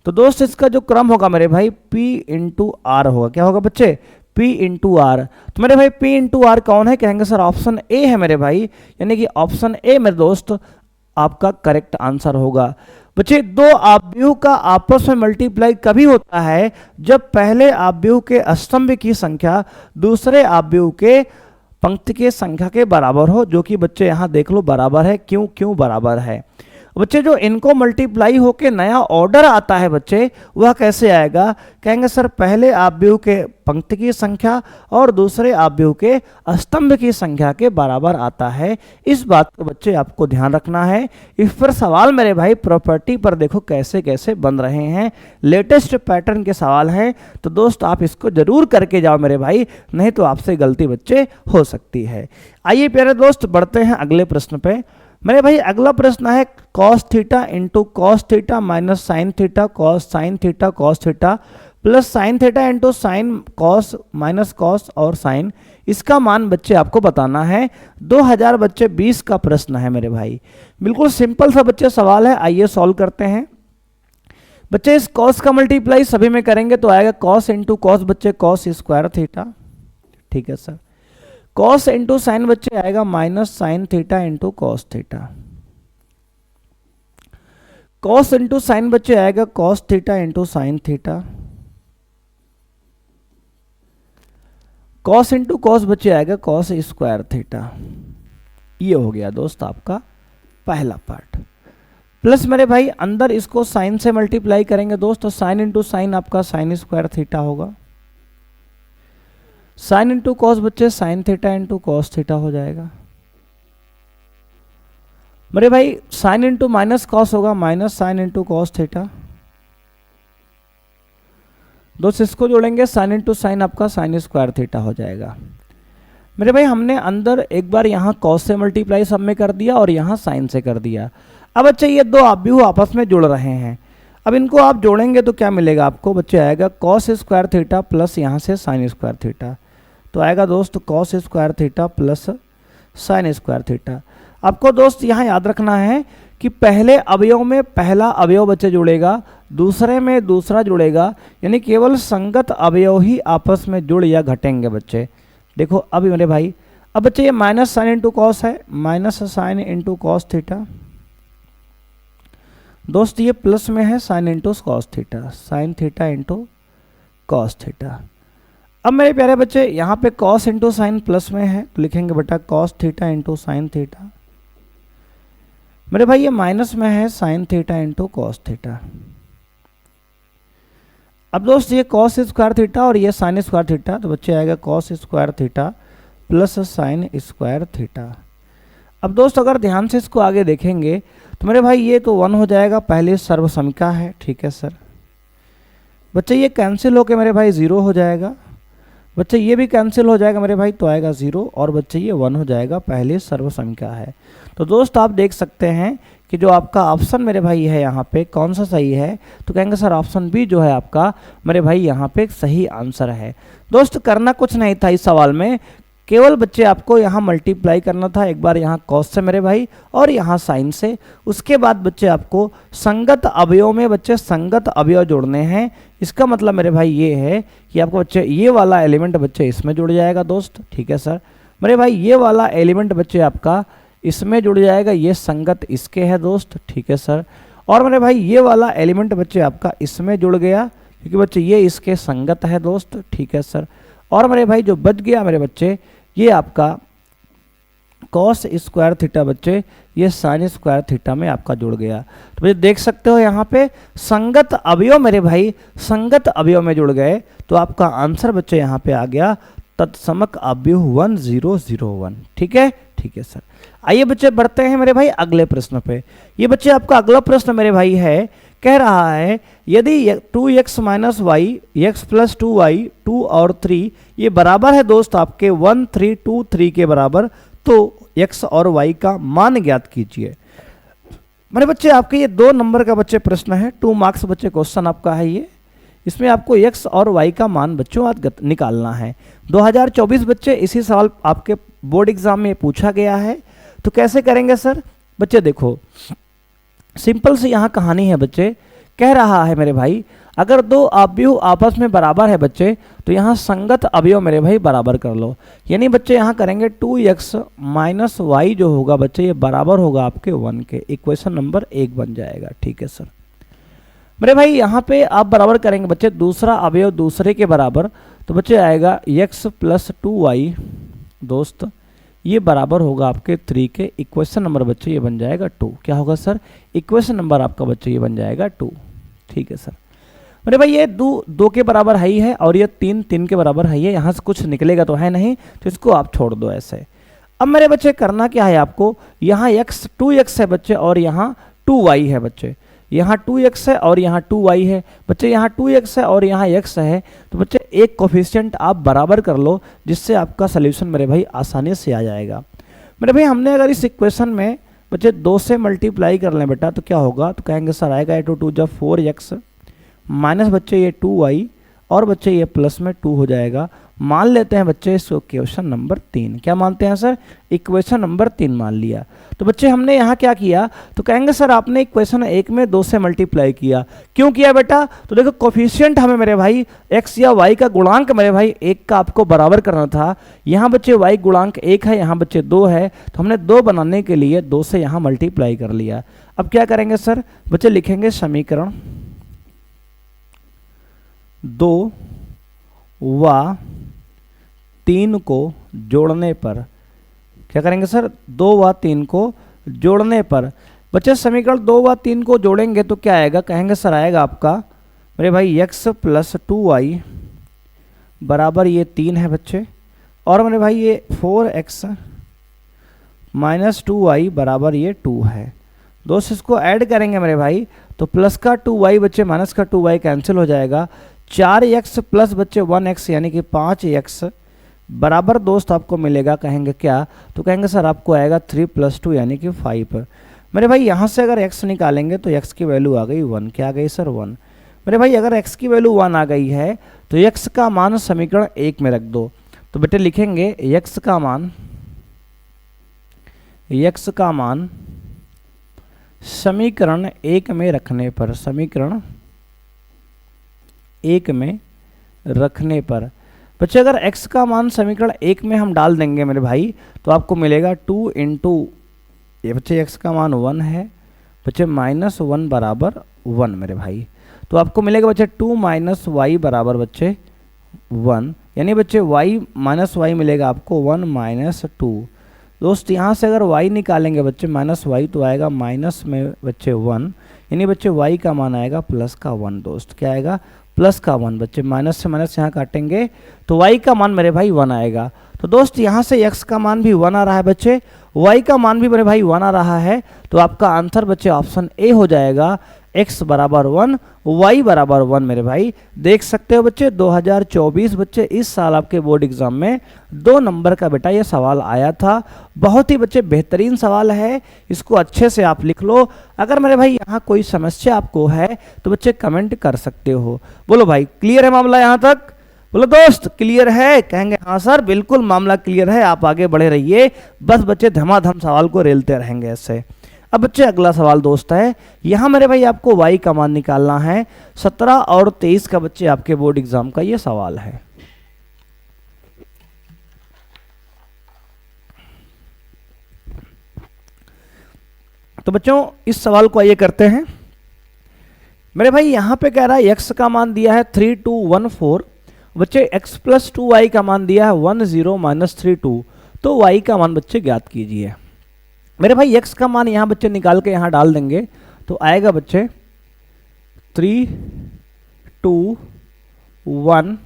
A: तो दोस्त इसका जो क्रम होगा मेरे भाई P इंटू आर होगा, क्या होगा बच्चे, P इंटू आर। तो मेरे भाई P इंटू आर कौन है, कहेंगे सर ऑप्शन ए है मेरे भाई, यानी कि ऑप्शन ए मेरे दोस्त आपका करेक्ट आंसर होगा। बच्चे दो आव्यूह का आपस में मल्टीप्लाई कभी होता है जब पहले आव्यूह के स्तंभ की संख्या दूसरे आव्यूह के पंक्ति के संख्या के बराबर हो, जो कि बच्चे यहाँ देख लो बराबर है, क्यों क्यों बराबर है। बच्चे जो इनको मल्टीप्लाई होके नया ऑर्डर आता है बच्चे वह कैसे आएगा, कहेंगे सर पहले आव्यूह के पंक्ति की संख्या और दूसरे आव्यूह के स्तंभ की संख्या के बराबर आता है। इस बात को बच्चे आपको ध्यान रखना है। इस पर सवाल मेरे भाई प्रॉपर्टी पर देखो कैसे कैसे बन रहे हैं, लेटेस्ट पैटर्न के सवाल हैं, तो दोस्त आप इसको जरूर करके जाओ मेरे भाई, नहीं तो आपसे गलती बच्चे हो सकती है। आइए प्यारे दोस्त बढ़ते हैं अगले प्रश्न पे। मेरे भाई अगला प्रश्न है cos theta into cos theta minus sine theta cos sine theta cos theta plus sine theta into sine cos minus cos और साइन, इसका मान बच्चे आपको बताना है। 2000 बच्चे 20 का प्रश्न है मेरे भाई, बिल्कुल सिंपल सा बच्चे सवाल है, आइए सॉल्व करते हैं। बच्चे इस कॉस का मल्टीप्लाई सभी में करेंगे तो आएगा कॉस इंटू कॉस बच्चे कॉस स्क्वायर थीटा, ठीक है सर। कॉस इंटू साइन बच्चे आएगा minus sine theta into cos theta. Cos into sine बच्चे आएगा cos theta into sine theta. Cos into cos बच्चे आएगा कॉस स्क्वायर थीटा। ये हो गया दोस्त आपका पहला पार्ट। प्लस मेरे भाई अंदर इसको साइन से मल्टीप्लाई करेंगे दोस्त, तो साइन इंटू साइन आपका साइन स्क्वायर थीटा होगा। साइन इंटू कॉस बच्चे sine theta into cos theta हो जाएगा। मेरे भाई साइन इंटू माइनस कॉस होगा minus sine into cos theta. दोस्त इसको जोड़ेंगे साइन इंटू साइन आपका साइन स्क्वायर थीटा हो जाएगा। मेरे भाई हमने अंदर एक बार यहाँ कॉस से मल्टीप्लाई सब में कर दिया और यहाँ साइन से कर दिया। अब बच्चे ये दो आव्यूह आपस में जुड़ रहे हैं, अब इनको आप जोड़ेंगे तो क्या मिलेगा आपको बच्चे, आएगा कॉस स्क्वायर थीटा प्लस यहाँ से साइन स्क्वायर थीटा, तो आएगा दोस्त cos square theta plus sine square theta. आपको दोस्त यहाँ याद रखना है कि पहले अवयव में पहला अवयव बच्चे जुड़ेगा, दूसरे में दूसरा जुड़ेगा, यानी केवल संगत अवयव ही आपस में जुड़ या घटेंगे बच्चे। देखो अभी मेरे भाई, अब बच्चे ये माइनस साइन इंटू कॉस है, minus sine into cos theta. दोस्त ये प्लस में है sine into cos theta, sine theta into cos theta. अब मेरे प्यारे बच्चे यहाँ पे कॉस इंटू साइन प्लस में है तो लिखेंगे बेटा cos theta into sine theta. मेरे भाई ये माइनस में है sine theta into cos theta. अब दोस्त ये कॉस स्क्वायर थीटा और ये साइन स्क्वायर थीटा, तो बच्चे आएगा cos square theta plus sine square theta. अब दोस्त अगर ध्यान से इसको आगे देखेंगे तो मेरे भाई ये तो 1 हो जाएगा, पहले सर्वसमिका है, ठीक है सर। बच्चे ये कैंसिल होके मेरे भाई 0 हो जाएगा, बच्चे ये भी कैंसिल हो जाएगा मेरे भाई, तो आएगा 0 और बच्चे ये 1 हो जाएगा, पहले सर्वसंख्या है। तो दोस्त आप देख सकते हैं कि जो आपका ऑप्शन मेरे भाई है यहाँ पे कौन सा सही है, तो कहेंगे सर ऑप्शन बी जो है आपका मेरे भाई यहाँ पे सही आंसर है। दोस्त करना कुछ नहीं था इस सवाल में, केवल बच्चे आपको यहाँ मल्टीप्लाई करना था, एक बार यहाँ कॉस से मेरे भाई और यहाँ साइन से। उसके बाद बच्चे आपको संगत अवयव में बच्चे संगत अवयव जोड़ने हैं। इसका मतलब मेरे भाई ये है कि आपको बच्चे ये वाला एलिमेंट बच्चे इसमें जुड़ जाएगा दोस्त, ठीक है सर। मेरे भाई ये वाला एलिमेंट बच्चे आपका इसमें जुड़ जाएगा, ये संगत इसके है दोस्त, ठीक है सर। और मेरे भाई ये वाला एलिमेंट बच्चे आपका इसमें जुड़ गया क्योंकि बच्चे ये इसके संगत है दोस्त, ठीक है सर। और मेरे भाई जो बच गया मेरे बच्चे ये आपका कॉस स्क्वायर थीटा बच्चे ये साइन स्क्वायर थीटा में आपका जुड़ गया। तो बच्चे देख सकते हो यहाँ पे संगत अवयव मेरे भाई संगत अवयव में जुड़ गए, तो आपका आंसर बच्चे यहाँ पे आ गया तत्समक अवयव 1001, ठीक है, ठीक है सर। आइए बच्चे बढ़ते हैं मेरे भाई अगले प्रश्न पे। ये बच्चे आपका अगला प्रश्न मेरे भाई है, कह रहा है यदि 2x minus Y x plus 2y 2 और 3 ये बराबर है दोस्त आपके 1 3 2 3 के बराबर, तो x और y का मान ज्ञात कीजिए। मेरे बच्चे आपके ये 2 नंबर का बच्चे प्रश्न है, 2 मार्क्स बच्चे क्वेश्चन आपका है ये। इसमें आपको x और y का मान बच्चों आज निकालना है। 2024 बच्चे इसी सवाल आपके बोर्ड एग्जाम में पूछा गया है। तो कैसे करेंगे सर? बच्चे देखो सिंपल से यहाँ कहानी है बच्चे, कह रहा है मेरे भाई अगर 2 अवयव आपस में बराबर है बच्चे तो यहाँ संगत अवयव मेरे भाई बराबर कर लो। यानी बच्चे यहाँ करेंगे 2x माइनस वाई जो होगा बच्चे ये बराबर होगा आपके 1 के। इक्वेशन नंबर 1 बन जाएगा, ठीक है सर। मेरे भाई यहाँ पे आप बराबर करेंगे बच्चे दूसरा अवयव दूसरे के बराबर, तो बच्चे आएगा x प्लस 2y दोस्त ये बराबर होगा आपके 3 के। इक्वेशन नंबर बच्चे ये बन जाएगा 2। क्या होगा सर? इक्वेशन नंबर आपका बच्चे ये बन जाएगा 2, ठीक है सर। मेरे भाई ये 2 के बराबर है ही है और ये 3 के बराबर है ही है, यहाँ से कुछ निकलेगा तो है नहीं, तो इसको आप छोड़ दो ऐसे। अब मेरे बच्चे करना क्या है आपको, यहाँ 2x है बच्चे और यहाँ 2y है बच्चे, यहाँ 2x है और यहाँ 2y है बच्चे, यहाँ 2x है और यहाँ x है। तो बच्चे एक कोफिशिएंट आप बराबर कर लो जिससे आपका सलूशन मेरे भाई आसानी से आ जाएगा। मेरे भाई हमने अगर इस इक्वेशन में बच्चे 2 से मल्टीप्लाई कर लें बेटा तो क्या होगा, तो कहेंगे सर आएगा 8 2 जब 4x माइनस बच्चे ये 2y और बच्चे ये प्लस में 2 हो जाएगा। मान लेते हैं बच्चे इसको इक्वेशन नंबर 3। क्या मानते हैं सर? इक्वेशन नंबर 3 मान लिया। तो बच्चे हमने यहाँ क्या किया, तो कहेंगे सर आपने इक्वेशन 1 में 2 से मल्टीप्लाई किया। क्यों किया बेटा? तो देखो कोफिशिएंट हमें मेरे भाई x या y का गुणांक मेरे भाई 1 का आपको बराबर करना था। यहाँ बच्चे y गुणांक 1 है, यहाँ बच्चे 2 है, तो हमने 2 बनाने के लिए 2 से यहाँ मल्टीप्लाई कर लिया। अब क्या करेंगे सर? बच्चे लिखेंगे समीकरण 2 व 3 को जोड़ने पर, क्या करेंगे सर? 2 व 3 को जोड़ने पर बच्चे समीकरण 2 व 3 को जोड़ेंगे तो क्या आएगा, कहेंगे सर आएगा आपका मेरे भाई x प्लस 2y बराबर ये 3 है बच्चे, और मेरे भाई ये 4x माइनस 2y बराबर ये 2 है। दोस्त इसको ऐड करेंगे मेरे भाई तो प्लस का 2y बच्चे माइनस का 2y कैंसिल हो जाएगा। 4x प्लस बच्चे 1x यानी कि 5x बराबर दोस्त आपको मिलेगा, कहेंगे क्या, तो कहेंगे सर आपको आएगा 3 + 2 यानी कि 5। मेरे भाई यहाँ से अगर x निकालेंगे तो x की वैल्यू आ गई 1। क्या आ गई सर? 1। मेरे भाई अगर x की वैल्यू 1 आ गई है तो x का मान समीकरण 1 में रख दो। तो बेटे लिखेंगे x का मान समीकरण 1 में रखने पर, समीकरण 1 में रखने पर बच्चे अगर x का मान समीकरण 1 में हम डाल देंगे मेरे भाई तो आपको मिलेगा 2 इंटू ये बच्चे x का मान 1 है बच्चे -1 बराबर 1 मेरे भाई, तो आपको मिलेगा बच्चे 2 माइनस वाई बराबर बच्चे 1, यानी बच्चे y माइनस वाई मिलेगा आपको 1 माइनस 2। दोस्त यहाँ से अगर y निकालेंगे बच्चे माइनस वाई तो आएगा माइनस में बच्चे 1, यानी बच्चे y का मान आएगा प्लस का 1। दोस्त क्या आएगा? प्लस का 1। बच्चे माइनस से माइनस यहाँ काटेंगे तो y का मान मेरे भाई 1 आएगा। तो दोस्त यहाँ से x का मान भी 1 आ रहा है बच्चे, y का मान भी मेरे भाई 1 आ रहा है, तो आपका आंसर बच्चे ऑप्शन ए हो जाएगा x बराबर 1 y बराबर 1। मेरे भाई देख सकते हो बच्चे 2024 बच्चे इस साल आपके बोर्ड एग्जाम में 2 नंबर का बेटा ये सवाल आया था। बहुत ही बच्चे बेहतरीन सवाल है, इसको अच्छे से आप लिख लो। अगर मेरे भाई यहाँ कोई समस्या आपको है तो बच्चे कमेंट कर सकते हो। बोलो भाई क्लियर है मामला यहाँ तक? बोलो दोस्त क्लियर है? कहेंगे हाँ सर बिल्कुल मामला क्लियर है, आप आगे बढ़े रहिए, बस बच्चे धमाधम सवाल को रेलते रहेंगे ऐसे। अब बच्चे अगला सवाल दोस्त है, यहाँ मेरे भाई आपको y का मान निकालना है। 17 और 23 का बच्चे आपके बोर्ड एग्जाम का ये सवाल है। तो बच्चों इस सवाल को आइए करते हैं। मेरे भाई यहाँ पे कह रहा है x का मान दिया है 3214, बच्चे x प्लस 2y का मान दिया है 10 माइनस 32, तो y का मान बच्चे ज्ञात कीजिए। मेरे भाई x का मान यहाँ बच्चे निकाल के यहाँ डाल देंगे तो आएगा बच्चे 3 2 1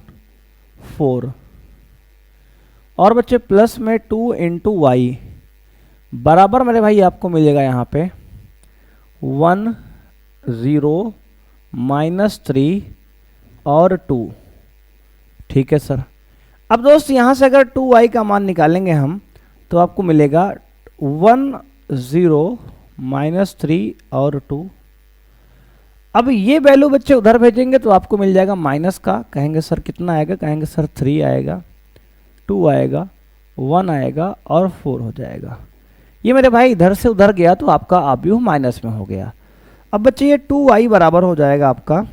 A: 4 और बच्चे प्लस में 2 इंटू वाई बराबर मेरे भाई आपको मिलेगा यहाँ पे 1 0 माइनस 3 और 2। ठीक है सर। अब दोस्त यहाँ से अगर 2y का मान निकालेंगे हम तो आपको मिलेगा 1 0 माइनस 3 और 2। अब ये वैल्यू बच्चे उधर भेजेंगे तो आपको मिल जाएगा माइनस का। कहेंगे सर कितना आएगा? कहेंगे सर 3 आएगा, 2 आएगा, 1 आएगा और 4 हो जाएगा। ये मेरे भाई इधर से उधर गया तो आपका अवयव माइनस में हो गया। अब बच्चे ये 2y बराबर हो जाएगा आपका,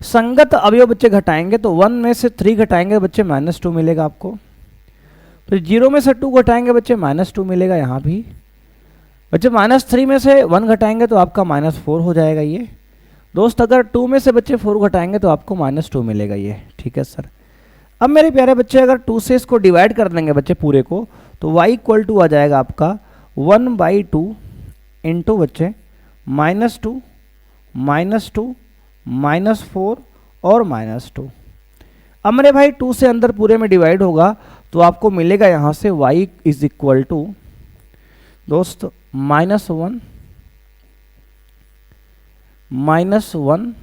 A: संगत अवयव बच्चे घटाएंगे तो 1 में से 3 घटाएंगे बच्चे -2 मिलेगा आपको। फिर 0 में से 2 घटाएंगे बच्चे -2 मिलेगा यहाँ भी। बच्चे -3 में से 1 घटाएंगे तो आपका -4 हो जाएगा ये। दोस्त अगर 2 में से बच्चे 4 घटाएंगे तो आपको -2 मिलेगा ये। ठीक है सर। अब मेरे प्यारे बच्चे अगर 2 से इसको डिवाइड कर देंगे बच्चे पूरे को तो y इक्वल टू आ जाएगा आपका 1/2 इंटू बच्चे -2 -2 -4 और -2। अब मेरे भाई 2 से अंदर पूरे में डिवाइड होगा तो आपको मिलेगा यहाँ से y इज इक्वल टू दोस्त -1 -1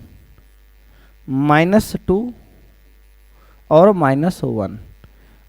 A: -2 और -1।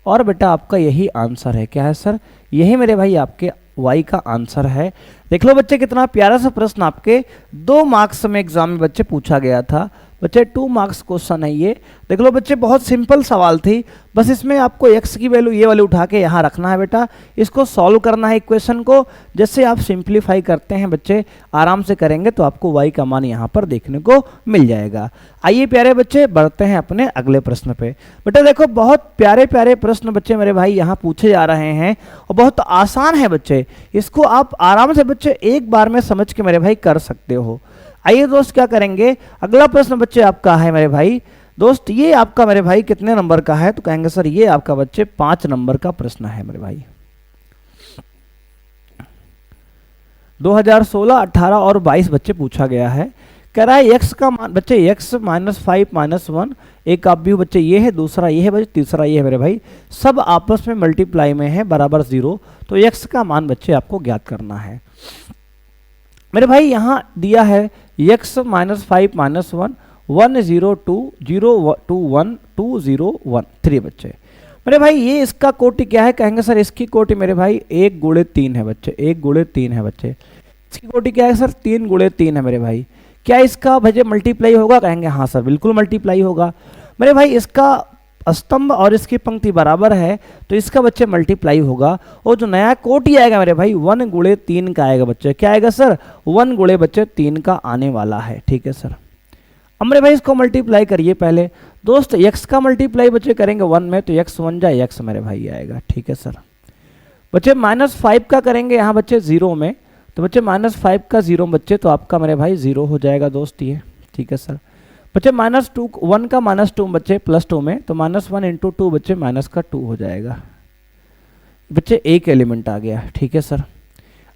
A: और बेटा आपका यही आंसर है। क्या है सर? यही मेरे भाई आपके y का आंसर है। देख लो बच्चे कितना प्यारा सा प्रश्न आपके 2 मार्क्स में एग्जाम में बच्चे पूछा गया था। बच्चे 2 मार्क्स क्वेश्चन है ये। देख लो बच्चे बहुत सिंपल सवाल थी, बस इसमें आपको x की वैल्यू ये वाली उठा के यहाँ रखना है बेटा, इसको सॉल्व करना है इक्वेशन को। जैसे आप सिंप्लीफाई करते हैं बच्चे आराम से करेंगे तो आपको y का मान यहाँ पर देखने को मिल जाएगा। आइए प्यारे बच्चे बढ़ते हैं अपने अगले प्रश्न पे। बेटा देखो बहुत प्यारे प्यारे प्रश्न बच्चे मेरे भाई यहाँ पूछे जा रहे हैं और बहुत आसान है बच्चे, इसको आप आराम से बच्चे एक बार में समझ के मेरे भाई कर सकते हो। आइए दोस्त क्या करेंगे, अगला प्रश्न बच्चे आपका है मेरे भाई दोस्त, ये आपका मेरे भाई कितने नंबर का है? तो कहेंगे सर ये आपका बच्चे 5 नंबर का प्रश्न है मेरे भाई। 2016, 18 और 22 बच्चे पूछा गया है। कह रहा है x का मान बच्चे x -5 -1, एक अवयव बच्चे ये है, दूसरा ये है बच्चे, तीसरा ये है मेरे भाई, सब आपस में मल्टीप्लाई में है बराबर 0। तो x का मान बच्चे आपको ज्ञात करना है। मेरे भाई यहाँ दिया है x -5 -1 1 0 2 0 2 1 2 0 1 3 बच्चे। मेरे भाई ये इसका कोटि क्या है? कहेंगे सर इसकी कोटि मेरे भाई 1 गुणे 3 है बच्चे, 1 गुणे 3 है बच्चे। इसकी कोटि क्या है सर? 3 गुणे 3 है मेरे भाई। क्या इसका बच्चे मल्टीप्लाई होगा? कहेंगे हाँ सर बिल्कुल मल्टीप्लाई होगा। मेरे भाई इसका स्तंभ और इसकी पंक्ति बराबर है तो इसका बच्चे मल्टीप्लाई होगा। और जो नया कोटि आएगा मेरे भाई 1 गुणे 3 का आएगा बच्चे। क्या आएगा सर? 1 गुणे बच्चे 3 का आने वाला है। ठीक है सर। अब मेरे भाई इसको मल्टीप्लाई करिए पहले दोस्त, x का मल्टीप्लाई बच्चे करेंगे 1 में तो x 1 जा x मेरे भाई आएगा। ठीक है सर। बच्चे -5 का करेंगे यहाँ बच्चे 0 में तो बच्चे -5 का 0 बच्चे तो आपका मेरे भाई 0 हो जाएगा दोस्त ये। ठीक है सर। बच्चे -2 1 का -2 बच्चे +2 में तो -1 इंटू 2 बच्चे -2 हो जाएगा बच्चे, एक एलिमेंट आ गया। ठीक है सर।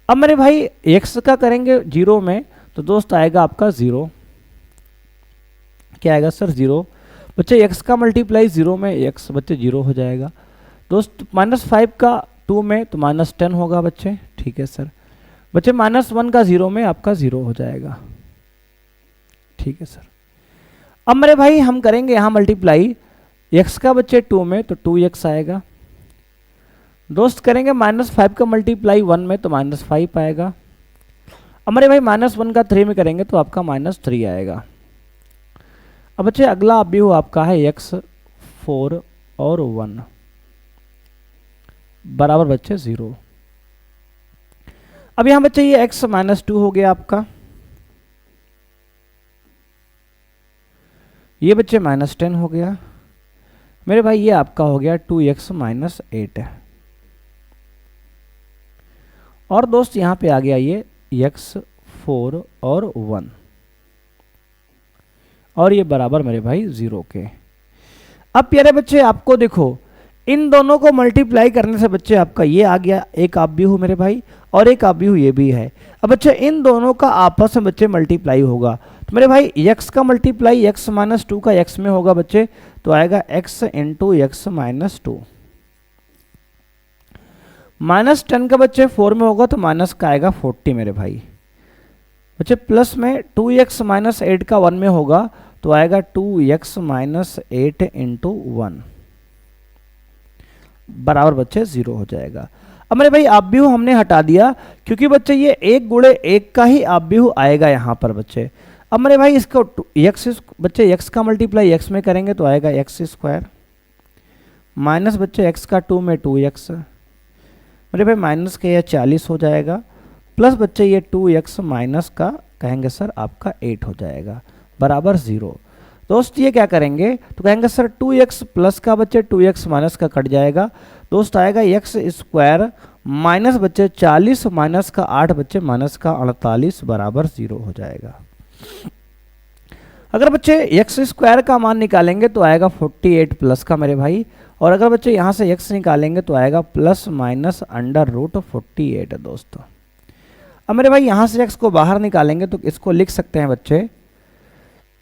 A: अब मेरे भाई x का करेंगे 0 में तो दोस्त आएगा आपका 0। क्या आएगा सर? 0 बच्चे। x का मल्टीप्लाई 0 में x बच्चे 0 हो जाएगा दोस्त। -5 का 2 में तो -10 होगा बच्चे। ठीक है सर। बच्चे -1 का 0 में आपका 0 हो जाएगा। ठीक है सर। अब मेरे भाई हम करेंगे यहाँ मल्टीप्लाई x का बच्चे 2 में तो 2x आएगा दोस्त। करेंगे -5 का मल्टीप्लाई 1 में तो -5 आएगा। अब मेरे भाई -1 का 3 में करेंगे तो आपका -3 आएगा। अब बच्चे अगला अवयव आपका है x 4 और 1 बराबर बच्चे 0। अब यहां बच्चे ये x माइनस 2 हो गया आपका, ये बच्चे माइनस 10 हो गया मेरे भाई, ये आपका हो गया 2x माइनस 8 है। और दोस्त यहां पे आ गया ये x 4 और 1 और ये बराबर मेरे भाई 0 के। अब प्यारे बच्चे आपको देखो इन दोनों को मल्टीप्लाई करने से बच्चे आपका ये आ गया, एक आप भी हो मेरे भाई और एक आप भी हो ये भी है। अब बच्चे इन दोनों का आपस में बच्चे मल्टीप्लाई होगा तो मेरे भाई x का मल्टीप्लाई x माइनस 2 का x में होगा बच्चे, तो आएगा x into x minus 2। Minus 10 का बच्चे 4 में होगा तो माइनस का आएगा 40 मेरे भाई बच्चे, प्लस में 2x माइनस 8 का 1 में होगा तो आएगा 2x माइनस 8 इंटू 1 बराबर बच्चे 0 हो जाएगा। अब मेरे भाई आप भी हो हमने हटा दिया क्योंकि बच्चे ये 1 गुणे 1 का ही आप भी हो आएगा यहाँ पर बच्चे। अब मेरे भाई इसको बच्चे x का मल्टीप्लाई x में करेंगे तो आएगा x स्क्वायर माइनस बच्चे x का 2 में 2x मेरे भाई माइनस के यह 40 हो जाएगा, प्लस बच्चे ये 2x माइनस का कहेंगे सर आपका 8 हो जाएगा बराबर 0। दोस्त ये क्या करेंगे तो कहेंगे सर 2x प्लस का बच्चे 2x माइनस का कट जाएगा दोस्त, आएगा x स्क्वायर माइनस बच्चे 40 माइनस का 8 बच्चे माइनस का 48 बराबर 0 हो जाएगा। अगर बच्चे x स्क्वायर का मान निकालेंगे तो आएगा 48 प्लस का मेरे भाई, और अगर बच्चे यहाँ से x निकालेंगे तो आएगा प्लस माइनस अंडर रूट 48 दोस्तों। अब मेरे भाई यहाँ से x को बाहर निकालेंगे तो इसको लिख सकते हैं बच्चे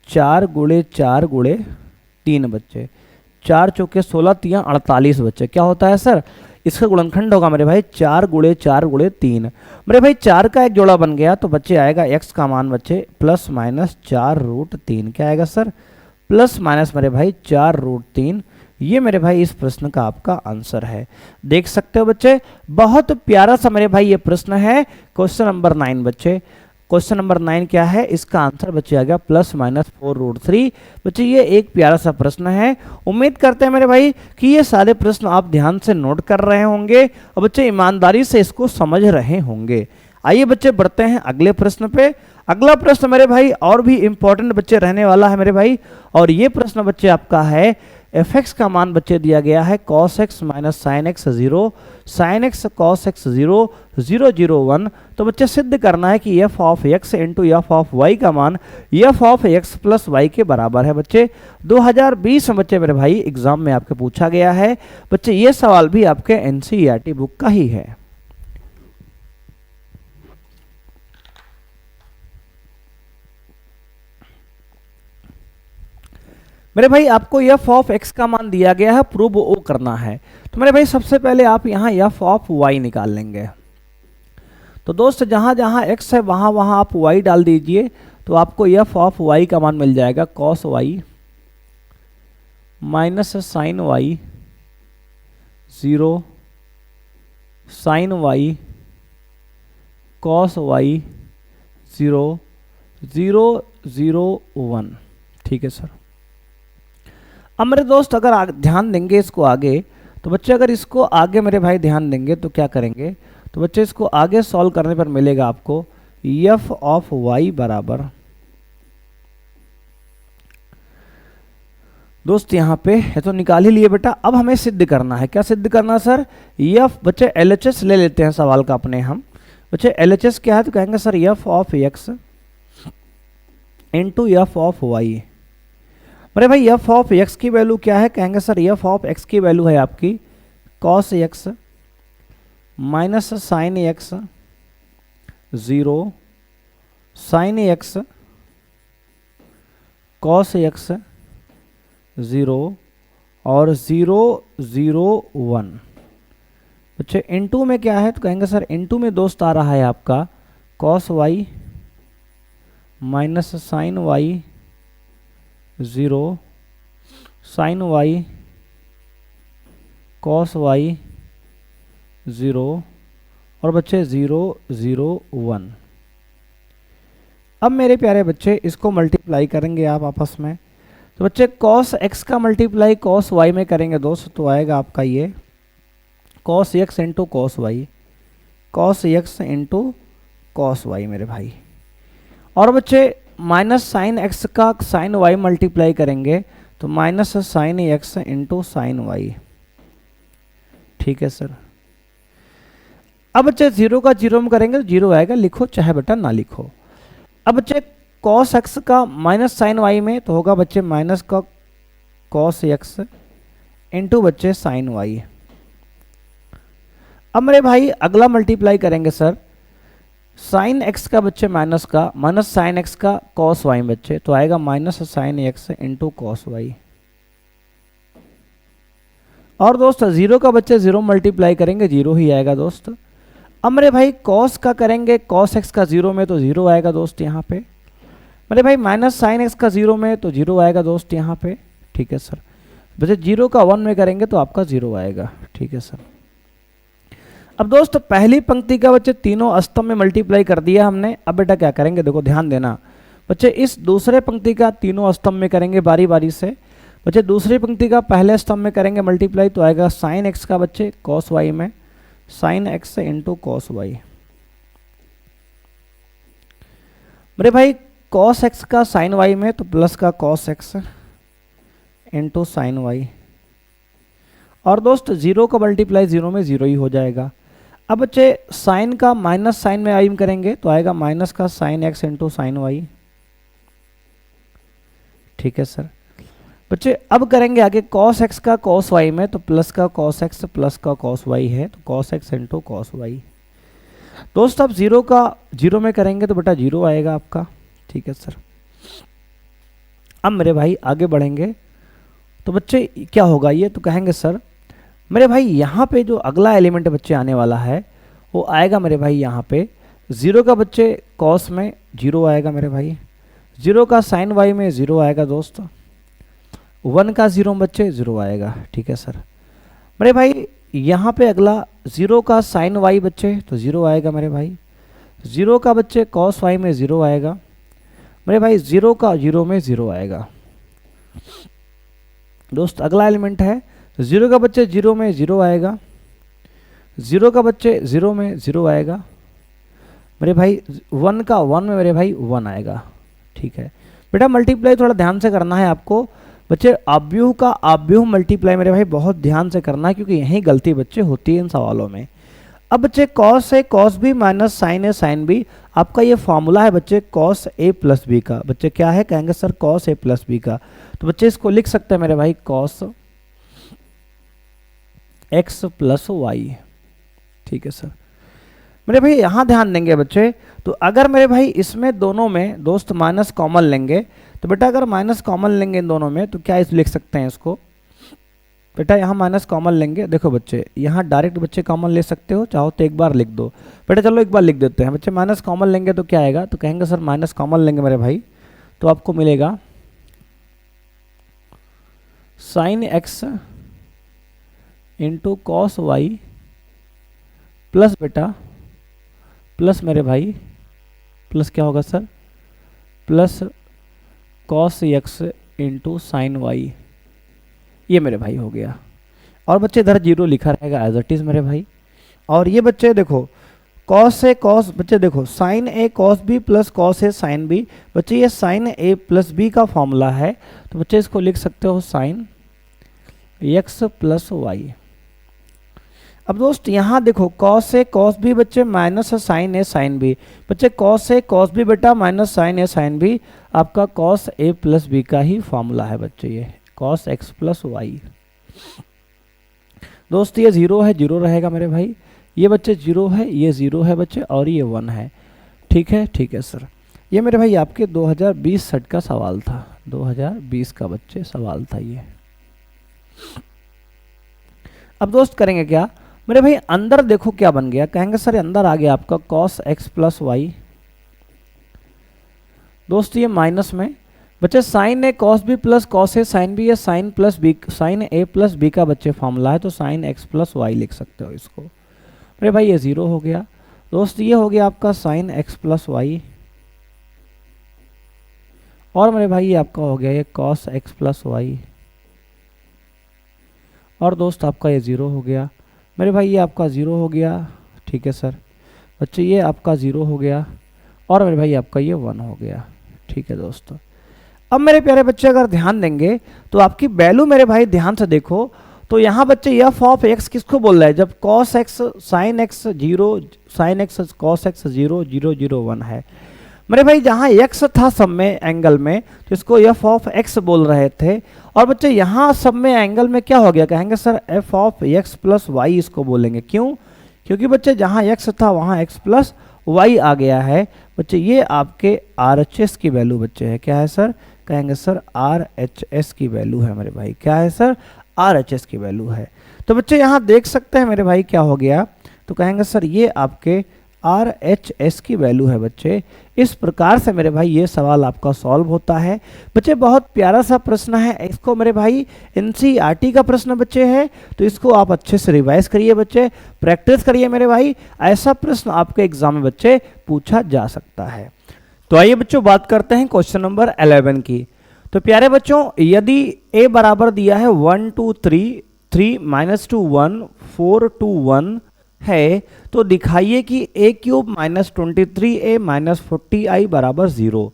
A: 4 गुणे 4 गुणे 3 बच्चे, 4 चौके 16 3 48 बच्चे, क्या होता है सर इसका गुणनखंड होगा मेरे भाई 4 गुणे 4 गुणे 3। मेरे भाई 4 का एक जोड़ा बन गया तो बच्चे आएगा x का मान बच्चे प्लस माइनस 4 रूट 3, क्या आएगा सर प्लस माइनस मेरे भाई 4 रूट 3। ये मेरे भाई इस प्रश्न का आपका आंसर है, देख सकते हो बच्चे बहुत प्यारा सा मेरे भाई ये प्रश्न है। क्वेश्चन नंबर 9 बच्चे, क्वेश्चन नंबर 9 क्या है, इसका आंसर बच्चे आ गया प्लस माइनस 4 रूट 3। बच्चे ये एक प्यारा सा प्रश्न है, उम्मीद करते हैं मेरे भाई कि ये सारे प्रश्न आप ध्यान से नोट कर रहे होंगे और बच्चे ईमानदारी से इसको समझ रहे होंगे। आइए बच्चे बढ़ते हैं अगले प्रश्न पे। अगला प्रश्न मेरे भाई और भी इंपॉर्टेंट बच्चे रहने वाला है मेरे भाई, और ये प्रश्न बच्चे आपका है f(x) का मान बच्चे दिया गया है cos x minus sine x 0, sine x cos x 0, 0 0 1। तो बच्चे सिद्ध करना है कि f of x into F of y का मान f of x plus y के बराबर है। बच्चे 2020 में बच्चे मेरे भाई एग्जाम में आपके पूछा गया है बच्चे, ये सवाल भी आपके NCERT बुक का ही है। मेरे भाई आपको f ऑफ x का मान दिया गया है, प्रूव ओ करना है। तो मेरे भाई सबसे पहले आप यहाँ f ऑफ y निकाल लेंगे। तो दोस्त जहाँ जहाँ x है वहाँ वहाँ आप y डाल दीजिए तो आपको f ऑफ y का मान मिल जाएगा cos y minus sine y 0 sine y cos y 0 0 0 1। ठीक है सर। अब मेरे दोस्त अगर ध्यान देंगे इसको आगे, तो बच्चे अगर इसको आगे मेरे भाई ध्यान देंगे तो क्या करेंगे, तो बच्चे इसको आगे सॉल्व करने पर मिलेगा आपको f ऑफ y बराबर, दोस्त यहाँ पे है तो निकाल ही लिए बेटा। अब हमें सिद्ध करना है, क्या सिद्ध करना है सर, f बच्चे LHS ले लेते हैं सवाल का अपने हम। बच्चे LHS क्या है तो कहेंगे sir f of x into f of y। मेरे भाई f ऑफ x की वैल्यू क्या है, कहेंगे सर f ऑफ x की वैल्यू है आपकी cos x minus sine x 0 sine x cos x 0 और 0 0 1। बच्चे इनटू में क्या है तो कहेंगे सर इनटू में दोस्त आ रहा है आपका cos y minus sine y 0 sine y cos y 0 और बच्चे 0 0 1। अब मेरे प्यारे बच्चे इसको मल्टीप्लाई करेंगे आप आपस में, तो बच्चे कॉस एक्स का मल्टीप्लाई कॉस वाई में करेंगे दोस्त, तो आएगा आपका ये cos x into cos y, cos x into cos y मेरे भाई। और बच्चे माइनस साइन एक्स का साइन वाई मल्टीप्लाई करेंगे तो minus sine x into sine y. ठीक है सर। अब बच्चे जीरो का जीरो में करेंगे तो जीरो आएगा, लिखो चाहे बेटा ना लिखो। अब बच्चे कॉस एक्स का माइनस साइन वाई में तो होगा बच्चे माइनस का कॉस एक्स इंटू बच्चे साइन वाई। अब मेरे भाई अगला मल्टीप्लाई करेंगे सर साइन एक्स का बच्चे माइनस का माइनस साइन एक्स का कॉस वाई बच्चे, तो आएगा minus sine x into cos y. और दोस्त जीरो का बच्चे जीरो मल्टीप्लाई करेंगे जीरो ही आएगा दोस्त। अब मेरे भाई कॉस का करेंगे कॉस एक्स का जीरो में तो जीरो आएगा दोस्त यहाँ पे। मेरे भाई माइनस साइन एक्स का जीरो में तो जीरो आएगा दोस्त यहाँ पे। ठीक है सर। बच्चे जीरो का वन में करेंगे तो आपका जीरो आएगा। ठीक है सर। अब दोस्त पहली पंक्ति का बच्चे तीनों स्तंभ में मल्टीप्लाई कर दिया हमने। अब बेटा क्या करेंगे, देखो ध्यान देना बच्चे, इस दूसरे पंक्ति का तीनों स्तंभ में करेंगे बारी बारी से। बच्चे दूसरी पंक्ति का पहले स्तंभ में करेंगे मल्टीप्लाई तो आएगा साइन एक्स का बच्चे कॉस वाई में sine x into cos y. मेरे भाई कॉस एक्स का साइन वाई में तो प्लस का cos x into sine y. और दोस्त जीरो का मल्टीप्लाई जीरो में जीरो ही हो जाएगा। अब बच्चे साइन का माइनस साइन में आई में करेंगे तो आएगा माइनस का sine x into sine y. ठीक है सर। बच्चे अब करेंगे आगे कॉस एक्स का कॉस वाई में तो प्लस का कॉस एक्स प्लस का कॉस वाई है तो cos x into cos y. दोस्त अब जीरो का जीरो में करेंगे तो बेटा जीरो आएगा आपका। ठीक है सर। अब मेरे भाई आगे बढ़ेंगे तो बच्चे क्या होगा ये, तो कहेंगे सर मेरे भाई यहाँ पे जो अगला एलिमेंट बच्चे आने वाला है वो आएगा मेरे भाई यहाँ पे जीरो का बच्चे कॉस में जीरो आएगा मेरे भाई, जीरो का साइन वाई में जीरो आएगा दोस्त, वन का जीरो बच्चे जीरो आएगा। ठीक है सर। मेरे भाई यहाँ पे अगला जीरो का साइन वाई बच्चे तो जीरो आएगा मेरे भाई, जीरो का बच्चे कॉस वाई में जीरो आएगा मेरे भाई, जीरो का जीरो में जीरो आएगा दोस्त। अगला एलिमेंट है जीरो का बच्चे जीरो में जीरो आएगा, जीरो का बच्चे जीरो में जीरो आएगा मेरे भाई, वन का वन में मेरे भाई वन आएगा। ठीक है बेटा। मल्टीप्लाई थोड़ा ध्यान से करना है आपको बच्चे, अव्यूह का अव्यूह मल्टीप्लाई मेरे भाई बहुत ध्यान से करना है क्योंकि यही गलती बच्चे होती है इन सवालों में। अब बच्चे कॉस है कॉस बी माइनस साइन है साइन बी, आपका ये फॉर्मूला है बच्चे कॉस ए प्लस बी का। बच्चे क्या है, कहेंगे sir cos A plus b का, तो बच्चे इसको लिख सकते हैं मेरे भाई कॉस एक्स प्लस वाई। ठीक है सर। मेरे भाई यहाँ ध्यान देंगे बच्चे, तो अगर मेरे भाई इसमें दोनों में दोस्त माइनस कॉमन लेंगे तो बेटा अगर माइनस कॉमन लेंगे इन दोनों में तो क्या इस लिख सकते हैं इसको बेटा, यहाँ माइनस कॉमन लेंगे। देखो बच्चे यहाँ डायरेक्ट बच्चे कॉमन ले सकते हो, चाहो तो एक बार लिख दो बेटा। चलो एक बार लिख देते हैं बच्चे, माइनस कॉमन लेंगे तो क्या आएगा, तो कहेंगे सर माइनस कॉमन लेंगे मेरे भाई तो आपको मिलेगा sine x into cos y plus बेटा प्लस मेरे भाई प्लस क्या होगा sir plus cos x into sine y. ये मेरे भाई हो गया। और बच्चे इधर जीरो लिखा रहेगा एज इट इज मेरे भाई। और ये बच्चे देखो कॉस ए कॉस, बच्चे देखो sign A cos B plus cos A sine B, बच्चे ये साइन ए प्लस बी का फॉर्मूला है तो बच्चे इसको लिख सकते हो साइन एक्स प्लस वाई। अब दोस्त यहाँ देखो कॉस ए कॉस बी बच्चे माइनस साइन ए साइन बी, बच्चे कॉस ए कॉस बी बेटा माइनस साइन ए साइन बी, आपका कॉस ए प्लस बी का ही फॉर्मूला है बच्चे ये कॉस एक्स प्लस वाई। दोस्त ये जीरो है जीरो रहेगा मेरे भाई, ये बच्चे जीरो है ये जीरो है बच्चे और ये वन है। ठीक है सर। ये मेरे भाई आपके 2020 सेट का सवाल था, 2020 का बच्चे सवाल था ये। अब दोस्त करेंगे क्या मेरे भाई, अंदर देखो क्या बन गया, कहेंगे सर अंदर आ गया आपका कॉस एक्स प्लस वाई। दोस्त ये माइनस में बच्चे sign A cos B plus cos A sine B, ये साइन प्लस बी साइन ए प्लस बी का बच्चे फॉर्मूला है तो साइन एक्स प्लस वाई लिख सकते हो इसको मेरे भाई। ये जीरो हो गया दोस्त, ये हो गया आपका साइन एक्स प्लस वाई। और मेरे भाई ये आपका हो गया ये cos x प्लस वाई, और दोस्त आपका ये 0 हो गया मेरे भाई, ये आपका 0 हो गया। ठीक है सर बच्चे, ये आपका 0 हो गया, और मेरे भाई आपका ये 1 हो गया। ठीक है दोस्तों, अब मेरे प्यारे बच्चे अगर ध्यान देंगे तो आपकी वैल्यू मेरे भाई ध्यान से देखो, तो यहाँ बच्चे एफ ऑफ एक्स किसको बोल रहा है, जब cos x sin x 0 sin x cos x 0 0 0 1 है मेरे भाई, जहाँ x था सब में एंगल में तो इसको एफ ऑफ x बोल रहे थे, और बच्चे यहाँ सब में एंगल में क्या हो गया, कहेंगे sir f of x plus y इसको बोलेंगे। क्यों, क्योंकि बच्चे जहाँ x था वहाँ x प्लस वाई आ गया है बच्चे, ये आपके RHS की वैल्यू बच्चे है, क्या है सर, कहेंगे सर RHS की वैल्यू है मेरे भाई, क्या है सर RHS की वैल्यू है। तो बच्चे यहाँ देख सकते हैं मेरे भाई क्या हो गया, तो कहेंगे सर ये आपके RHS की वैल्यू है बच्चे। इस प्रकार से मेरे भाई ये सवाल आपका सॉल्व होता है बच्चे। बहुत प्यारा सा प्रश्न है, इसको मेरे भाई NCERT का प्रश्न बच्चे है, तो इसको आप अच्छे से रिवाइज करिए बच्चे, प्रैक्टिस करिए मेरे भाई, ऐसा प्रश्न आपके एग्जाम में बच्चे पूछा जा सकता है। तो आइए बच्चों बात करते हैं क्वेश्चन नंबर 11 की। तो प्यारे बच्चों, यदि a बराबर दिया है 1 2 3 3 -2 1 4 2 1 है, तो दिखाइए कि a क्यूब -23a -40i बराबर 0।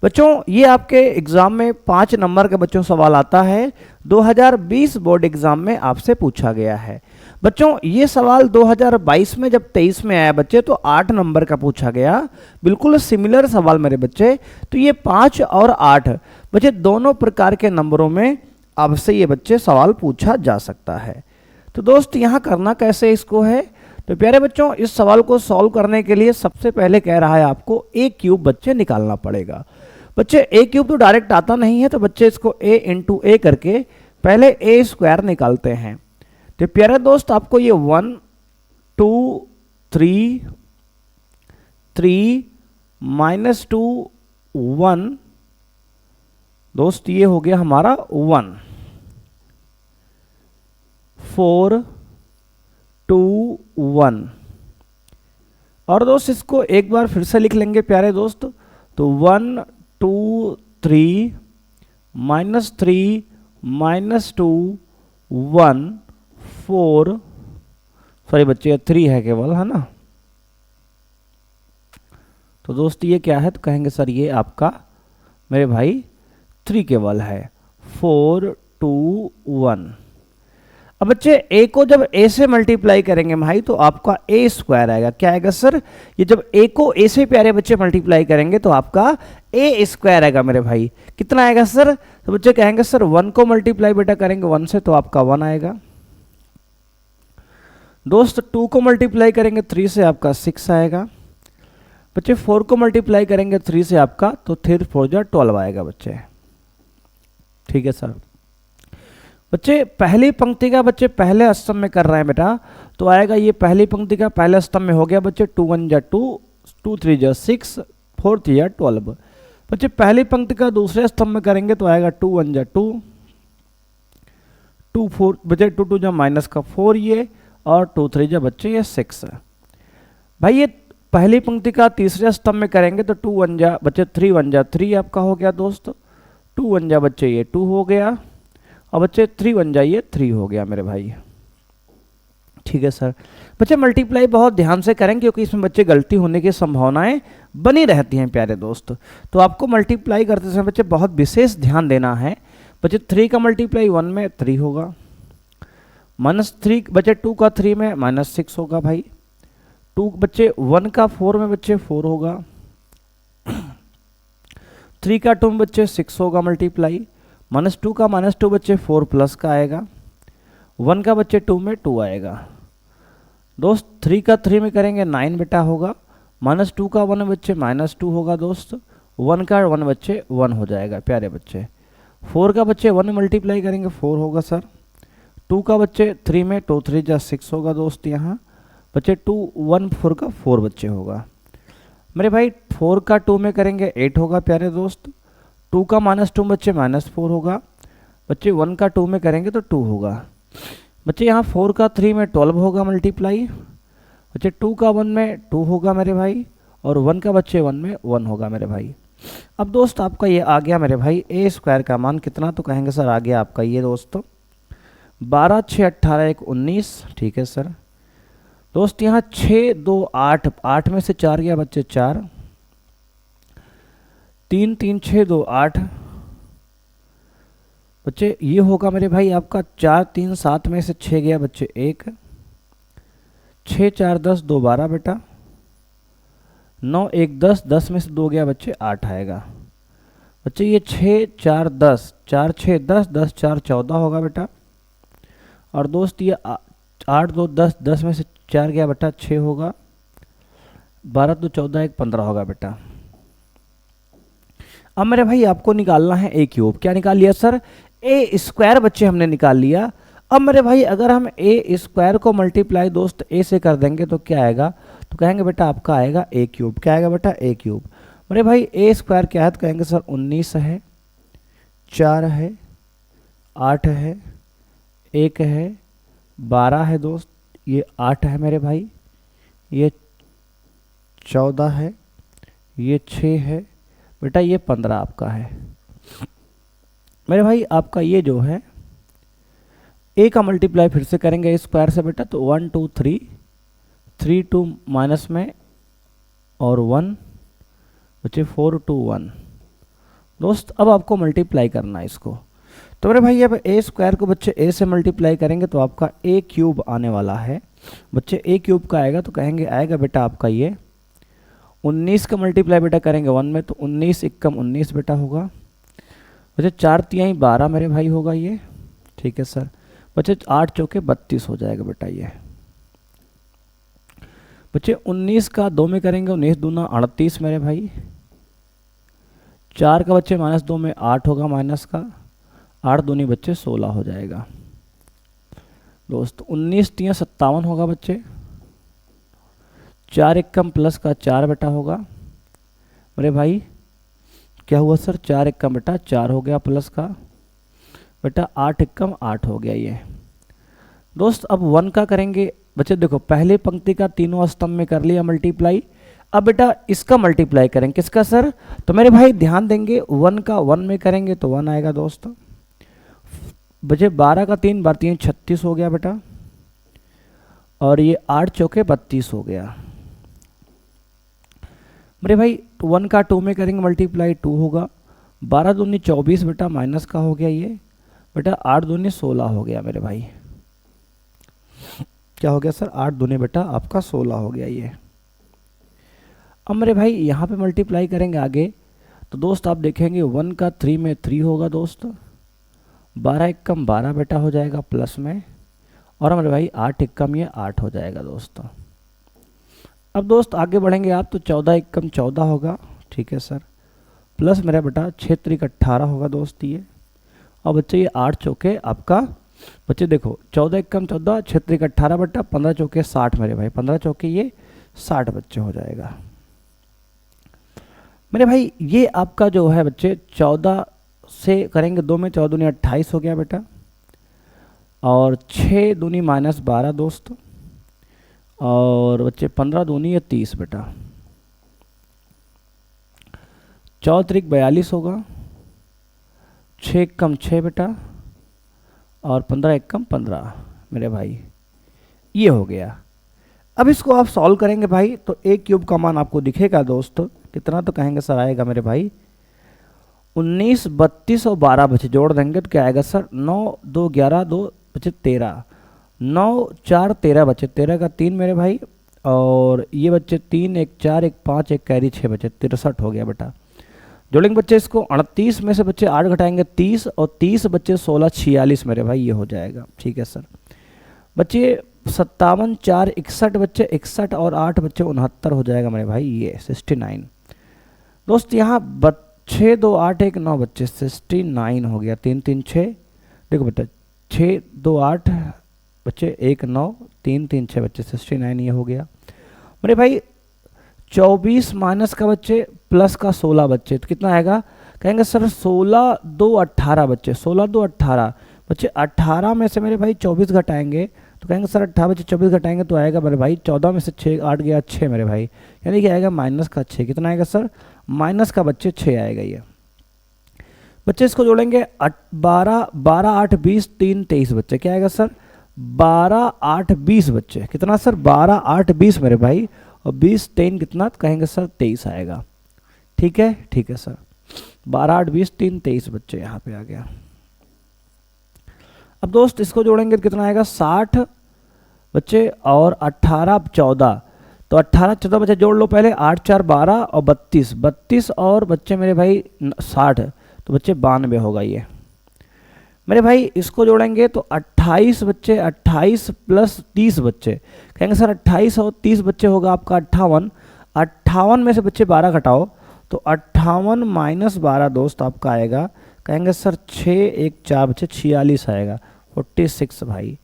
A: बच्चों ये आपके एग्जाम में 5 नंबर का बच्चों सवाल आता है, 2020 बोर्ड एग्जाम में आपसे पूछा गया है। बच्चों ये सवाल 2022 में जब 23 में आया बच्चे तो 8 नंबर का पूछा गया, बिल्कुल सिमिलर सवाल मेरे बच्चे। तो ये 5 और 8 बच्चे दोनों प्रकार के नंबरों में आपसे ये बच्चे सवाल पूछा जा सकता है। तो दोस्त यहाँ करना कैसे इसको है, तो प्यारे बच्चों इस सवाल को सॉल्व करने के लिए सबसे पहले कह रहा है आपको a क्यूब बच्चे निकालना पड़ेगा। बच्चे a क्यूब तो डायरेक्ट आता नहीं है, तो बच्चे इसको a इंटू ए करके पहले a स्क्वायर निकालते हैं। तो प्यारे दोस्त आपको ये 1 2 3 3 -2 1 दोस्त ये हो गया हमारा 1 4 2 1, और दोस्त इसको एक बार फिर से लिख लेंगे प्यारे दोस्त, तो 1 2 3 -3 -2 1 4, सॉरी बच्चे 3 है केवल, है ना। तो दोस्त ये क्या है, तो कहेंगे सर ये आपका मेरे भाई 3 केवल है, 4 2 1। अब बच्चे a को जब a से मल्टीप्लाई करेंगे भाई तो आपका a स्क्वायर आएगा, क्या आएगा सर, ये जब a को a से प्यारे बच्चे मल्टीप्लाई करेंगे तो आपका a स्क्वायर आएगा मेरे भाई। कितना आएगा सर, तो बच्चे कहेंगे सर 1 को मल्टीप्लाई बेटा करेंगे 1 से तो आपका 1 आएगा। दोस्त 2 को मल्टीप्लाई करेंगे 3 से आपका 6 आएगा। बच्चे 4 को मल्टीप्लाई करेंगे 3 से आपका तो 3 4 जा 12 आएगा बच्चे। ठीक है सर। बच्चे पहली पंक्ति का बच्चे पहले स्तंभ में कर रहे हैं बेटा, तो आएगा ये पहली पंक्ति का पहले स्तंभ में हो गया बच्चे 2 1 जा 2 2 3 जा 6 4 3 जा 12। बच्चे पहली पंक्ति का दूसरे स्तंभ में करेंगे तो आएगा 2 1 जा 2 2 4 बच्चे 2 2 जा माइनस का 4 ये, और 2 3 जा बच्चे ये 6। भाई ये पहली पंक्ति का तीसरे स्तंभ में करेंगे तो 2 1 जा बच्चे 3 1 जा 3 आपका हो गया दोस्त, 2 1 जा बच्चे ये 2 हो गया, और बच्चे 3 1 जा ये 3 हो गया मेरे भाई। ठीक है सर। बच्चे मल्टीप्लाई बहुत ध्यान से करें क्योंकि इसमें बच्चे गलती होने की संभावनाएं बनी रहती हैं प्यारे दोस्त, तो आपको मल्टीप्लाई करते समय बच्चे बहुत विशेष ध्यान देना है। बच्चे 3 का मल्टीप्लाई 1 में 3 होगा, -3 बच्चे 2 का 3 में -6 होगा भाई, 2 बच्चे 1 का 4 में बच्चे 4 होगा, 3 का 2 में बच्चे 6 होगा मल्टीप्लाई, -2 का -2 बच्चे 4 प्लस का आएगा, 1 का बच्चे 2 में 2 आएगा। दोस्त 3 का 3 में करेंगे 9 बेटा होगा, -2 का 1 बच्चे -2 होगा दोस्त, 1 का 1 बच्चे 1 हो जाएगा प्यारे बच्चे। 4 का बच्चे 1 मल्टीप्लाई करेंगे 4 होगा सर, 2 का बच्चे 3 में 2 3 जा 6 होगा दोस्त, यहाँ बच्चे 2 1 4 का 4 बच्चे होगा मेरे भाई। 4 का 2 में करेंगे 8 होगा प्यारे दोस्त, 2 का -2 बच्चे -4 होगा, बच्चे 1 का 2 में करेंगे तो 2 होगा बच्चे, यहाँ 4 का 3 में 12 होगा मल्टीप्लाई, बच्चे 2 का 1 में 2 होगा मेरे भाई, और 1 का बच्चे 1 में 1 होगा मेरे भाई। अब दोस्त आपका ये आ गया मेरे भाई ए स्क्वायर का मान कितना, तो कहेंगे सर आ गया आपका ये दोस्तों 12 6 18 1 19। ठीक है सर दोस्त, यहाँ 6 2 8, 8 में से 4 गया बच्चे 4, 3 3 6 2 8 बच्चे, ये होगा मेरे भाई आपका 4 3 7 में से 6 गया बच्चे 1, 6 4 10 2 12 बेटा, 9 1 10, 10 में से 2 गया बच्चे 8 आएगा बच्चे। ये 6 4 10, 4 6 10, 10 4 14 होगा बेटा। और दोस्त ये 8 2 10, 10 में से 4 गया बेटा 6 होगा, 12 2 14 1 15 होगा बेटा। अब मेरे भाई आपको निकालना है ए क्यूब। क्या निकाल लिया सर? ए स्क्वायर बच्चे हमने निकाल लिया। अब मेरे भाई अगर हम ए स्क्वायर को मल्टीप्लाई दोस्त ए से कर देंगे तो क्या आएगा, तो कहेंगे बेटा आपका आएगा ए क्यूब। क्या आएगा बेटा? ए क्यूब। मेरे भाई ए स्क्वायर क्या है, तो कहेंगे सर 19 है, 4 है, 8 है, 1 है, 12 है दोस्त, ये 8 है मेरे भाई, ये 14 है, ये 6 है बेटा, ये 15 आपका है मेरे भाई। आपका ये जो है ए का मल्टीप्लाई फिर से करेंगे ए स्क्वायर से बेटा, तो 1 2 3, 3 2 माइनस में और 1 बच्चे 4 2 1 दोस्त। अब आपको मल्टीप्लाई करना है इसको, तो मेरे भाई अब ए स्क्वायर को बच्चे ए से मल्टीप्लाई करेंगे तो आपका ए क्यूब आने वाला है बच्चे। ए क्यूब का आएगा तो कहेंगे आएगा बेटा आपका ये 19 का मल्टीप्लाई बेटा करेंगे 1 में, तो 19 एकम 19 बेटा होगा बच्चे, 4 तिहाई 12 मेरे भाई होगा ये। ठीक है सर बच्चे, 8 चौके 32 हो जाएगा बेटा ये बच्चे। 19 का 2 में करेंगे 19 दूना 38 मेरे भाई, 4 का बच्चे माइनस 2 में 8 होगा माइनस का, 8 दूनी बच्चे 16 हो जाएगा दोस्त। 19 तिया 57 होगा बच्चे, 4 एकम प्लस का 4 बेटा होगा मेरे भाई। क्या हुआ सर? 4 एकम बेटा 4 हो गया प्लस का बेटा, 8 एकम 8 हो गया ये दोस्त। अब 1 का करेंगे बच्चे, देखो पहले पंक्ति का तीनों स्तंभ में कर लिया मल्टीप्लाई। अब बेटा इसका मल्टीप्लाई करेंगे, किसका सर? तो मेरे भाई ध्यान देंगे 1 का 1 में करेंगे तो 1 आएगा दोस्त बच्चे। 12 का 3 बार 3 36 हो गया बेटा, और ये 8 चौके 32 हो गया मेरे भाई। 1 का 2 में करेंगे मल्टीप्लाई 2 होगा, 12 दूनी 24 बेटा माइनस का हो गया ये बेटा, 8 दूनी 16 हो गया मेरे भाई। क्या हो गया सर? 8 दूनी बेटा आपका 16 हो गया ये। अब मेरे भाई यहाँ पे मल्टीप्लाई करेंगे आगे, तो दोस्त आप देखेंगे 1 का 3 में 3 होगा दोस्त, 12 एकम 12 बेटा हो जाएगा प्लस में, और मेरे भाई 8 एकम ये 8 हो जाएगा दोस्तों। अब दोस्त आगे बढ़ेंगे आप तो 14 एकम 14 होगा। ठीक है सर, प्लस मेरा बेटा 6 त्रिक 18 होगा दोस्त ये, और बच्चे ये 8 चौके आपका बच्चे देखो 14 एकम 14, 6 त्रिक 18 बेटा, 15 चौके 60 मेरे भाई, 15 चौके ये 60 बच्चे हो जाएगा मेरे भाई। ये आपका जो है बच्चे 14 से करेंगे 2 में, 14 दूनी 28 हो गया बेटा, और 6 दूनी माइनस 12 दोस्त, और बच्चे 15 दूनी ये 30 बेटा, 14 त्रिक 42 होगा, 6 एकम 6 बेटा, और 15 एकम 15 मेरे भाई, ये हो गया। अब इसको आप सॉल्व करेंगे भाई तो ए क्यूब का मान आपको दिखेगा दोस्त कितना, तो कहेंगे सर आएगा मेरे भाई 19 32 और 12 बच्चे जोड़ देंगे तो क्या आएगा सर? 9 2 11 2 बच्चे 13, 9 4 13 बच्चे, 13 का 3 मेरे भाई, और ये बच्चे 3 1 4 1 5 1 कैरी 6 बच्चे, 63 हो गया बेटा। जोड़ेंगे बच्चे इसको, 38 में से बच्चे 8 घटाएंगे 30, और 30 बच्चे 16 46 मेरे भाई, ये हो जाएगा। ठीक है सर बच्चे, 57 4 61 बच्चे 61, और 8 बच्चे 69 हो जाएगा मेरे भाई, ये 69 दोस्त। यहाँ 6 2 8 1 9 बच्चे 69 हो गया, 3 3 6 देखो बेटा, 6 2 8 बच्चे 1 9 3 3 6 बच्चे 69 ये हो गया मेरे भाई। 24 माइनस का बच्चे प्लस का 16 बच्चे, तो कितना आएगा? कहेंगे सर 16 2 18 बच्चे, 16 2 18 बच्चे, 18 में से मेरे भाई 24 घटाएंगे तो कहेंगे सर 18 बच्चे 24 घटाएंगे तो आएगा मेरे भाई 14 में से 6 8 गया 6 मेरे भाई, यानी कि आएगा माइनस का 6, कितना आएगा सर? माइनस का बच्चे 6 आएगा ये। बच्चे इसको जोड़ेंगे 12 12 8 20 3 23 बच्चे, क्या आएगा सर 12 8 20 बच्चे, कितना सर 12 8 20 मेरे भाई, और 20 3 कितना कहेंगे सर 23 आएगा। ठीक है सर 12 8 20 3 23 बच्चे यहाँ पे आ गया। अब दोस्त इसको जोड़ेंगे तो कितना आएगा 60 बच्चे और 18 14, तो 18 14 बच्चे जोड़ लो पहले, 8 4 12 और 32 32 और बच्चे मेरे भाई 60, तो बच्चे 92 होगा ये मेरे भाई। इसको जोड़ेंगे तो 28 बच्चे, 28 प्लस 30 बच्चे, कहेंगे सर 28 और 30 बच्चे होगा आपका 58, 58 में से बच्चे 12 घटाओ तो 58 माइनस 12 दोस्त आपका आएगा, कहेंगे सर 6 1 4 बच्चे 46 आएगा 46 भाई।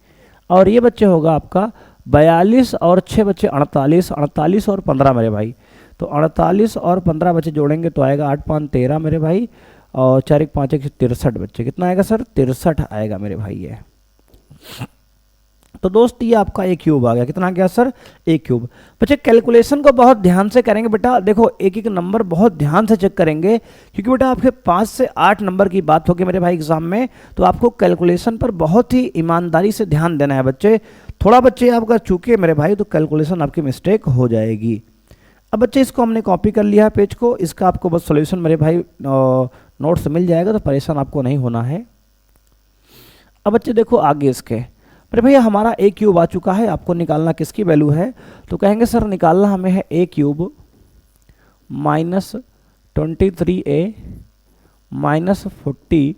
A: और ये बच्चे होगा आपका 42 और 6 बच्चे 48, 48 और 15 मेरे भाई, तो 48 और 15 बच्चे जोड़ेंगे तो आएगा 8 5 13 मेरे भाई, और 4 1 5 1 63 बच्चे, कितना आएगा सर 63 आएगा मेरे भाई ये। तो दोस्त ये आपका ए क्यूब आ गया, कितना आ गया सर ए क्यूब। बच्चे कैलकुलेशन को बहुत ध्यान से करेंगे बेटा, देखो एक एक नंबर बहुत ध्यान से चेक करेंगे, क्योंकि बेटा आपके 5 से 8 नंबर की बात होगी मेरे भाई एग्जाम में, तो आपको कैलकुलेशन पर बहुत ही ईमानदारी से ध्यान देना है बच्चे। थोड़ा बच्चे आपका चूके मेरे भाई तो कैलकुलेशन आपकी मिस्टेक हो जाएगी। अब बच्चे इसको हमने कॉपी कर लिया है पेज को, इसका आपको बस सोल्यूशन मेरे भाई नोट्स मिल जाएगा, तो परेशान आपको नहीं होना है। अब बच्चे देखो आगे इसके मेरे भैया हमारा ए क्यूब आ चुका है, आपको निकालना किसकी वैल्यू है, तो कहेंगे सर निकालना हमें है ए क्यूब माइनस 23a माइनस 40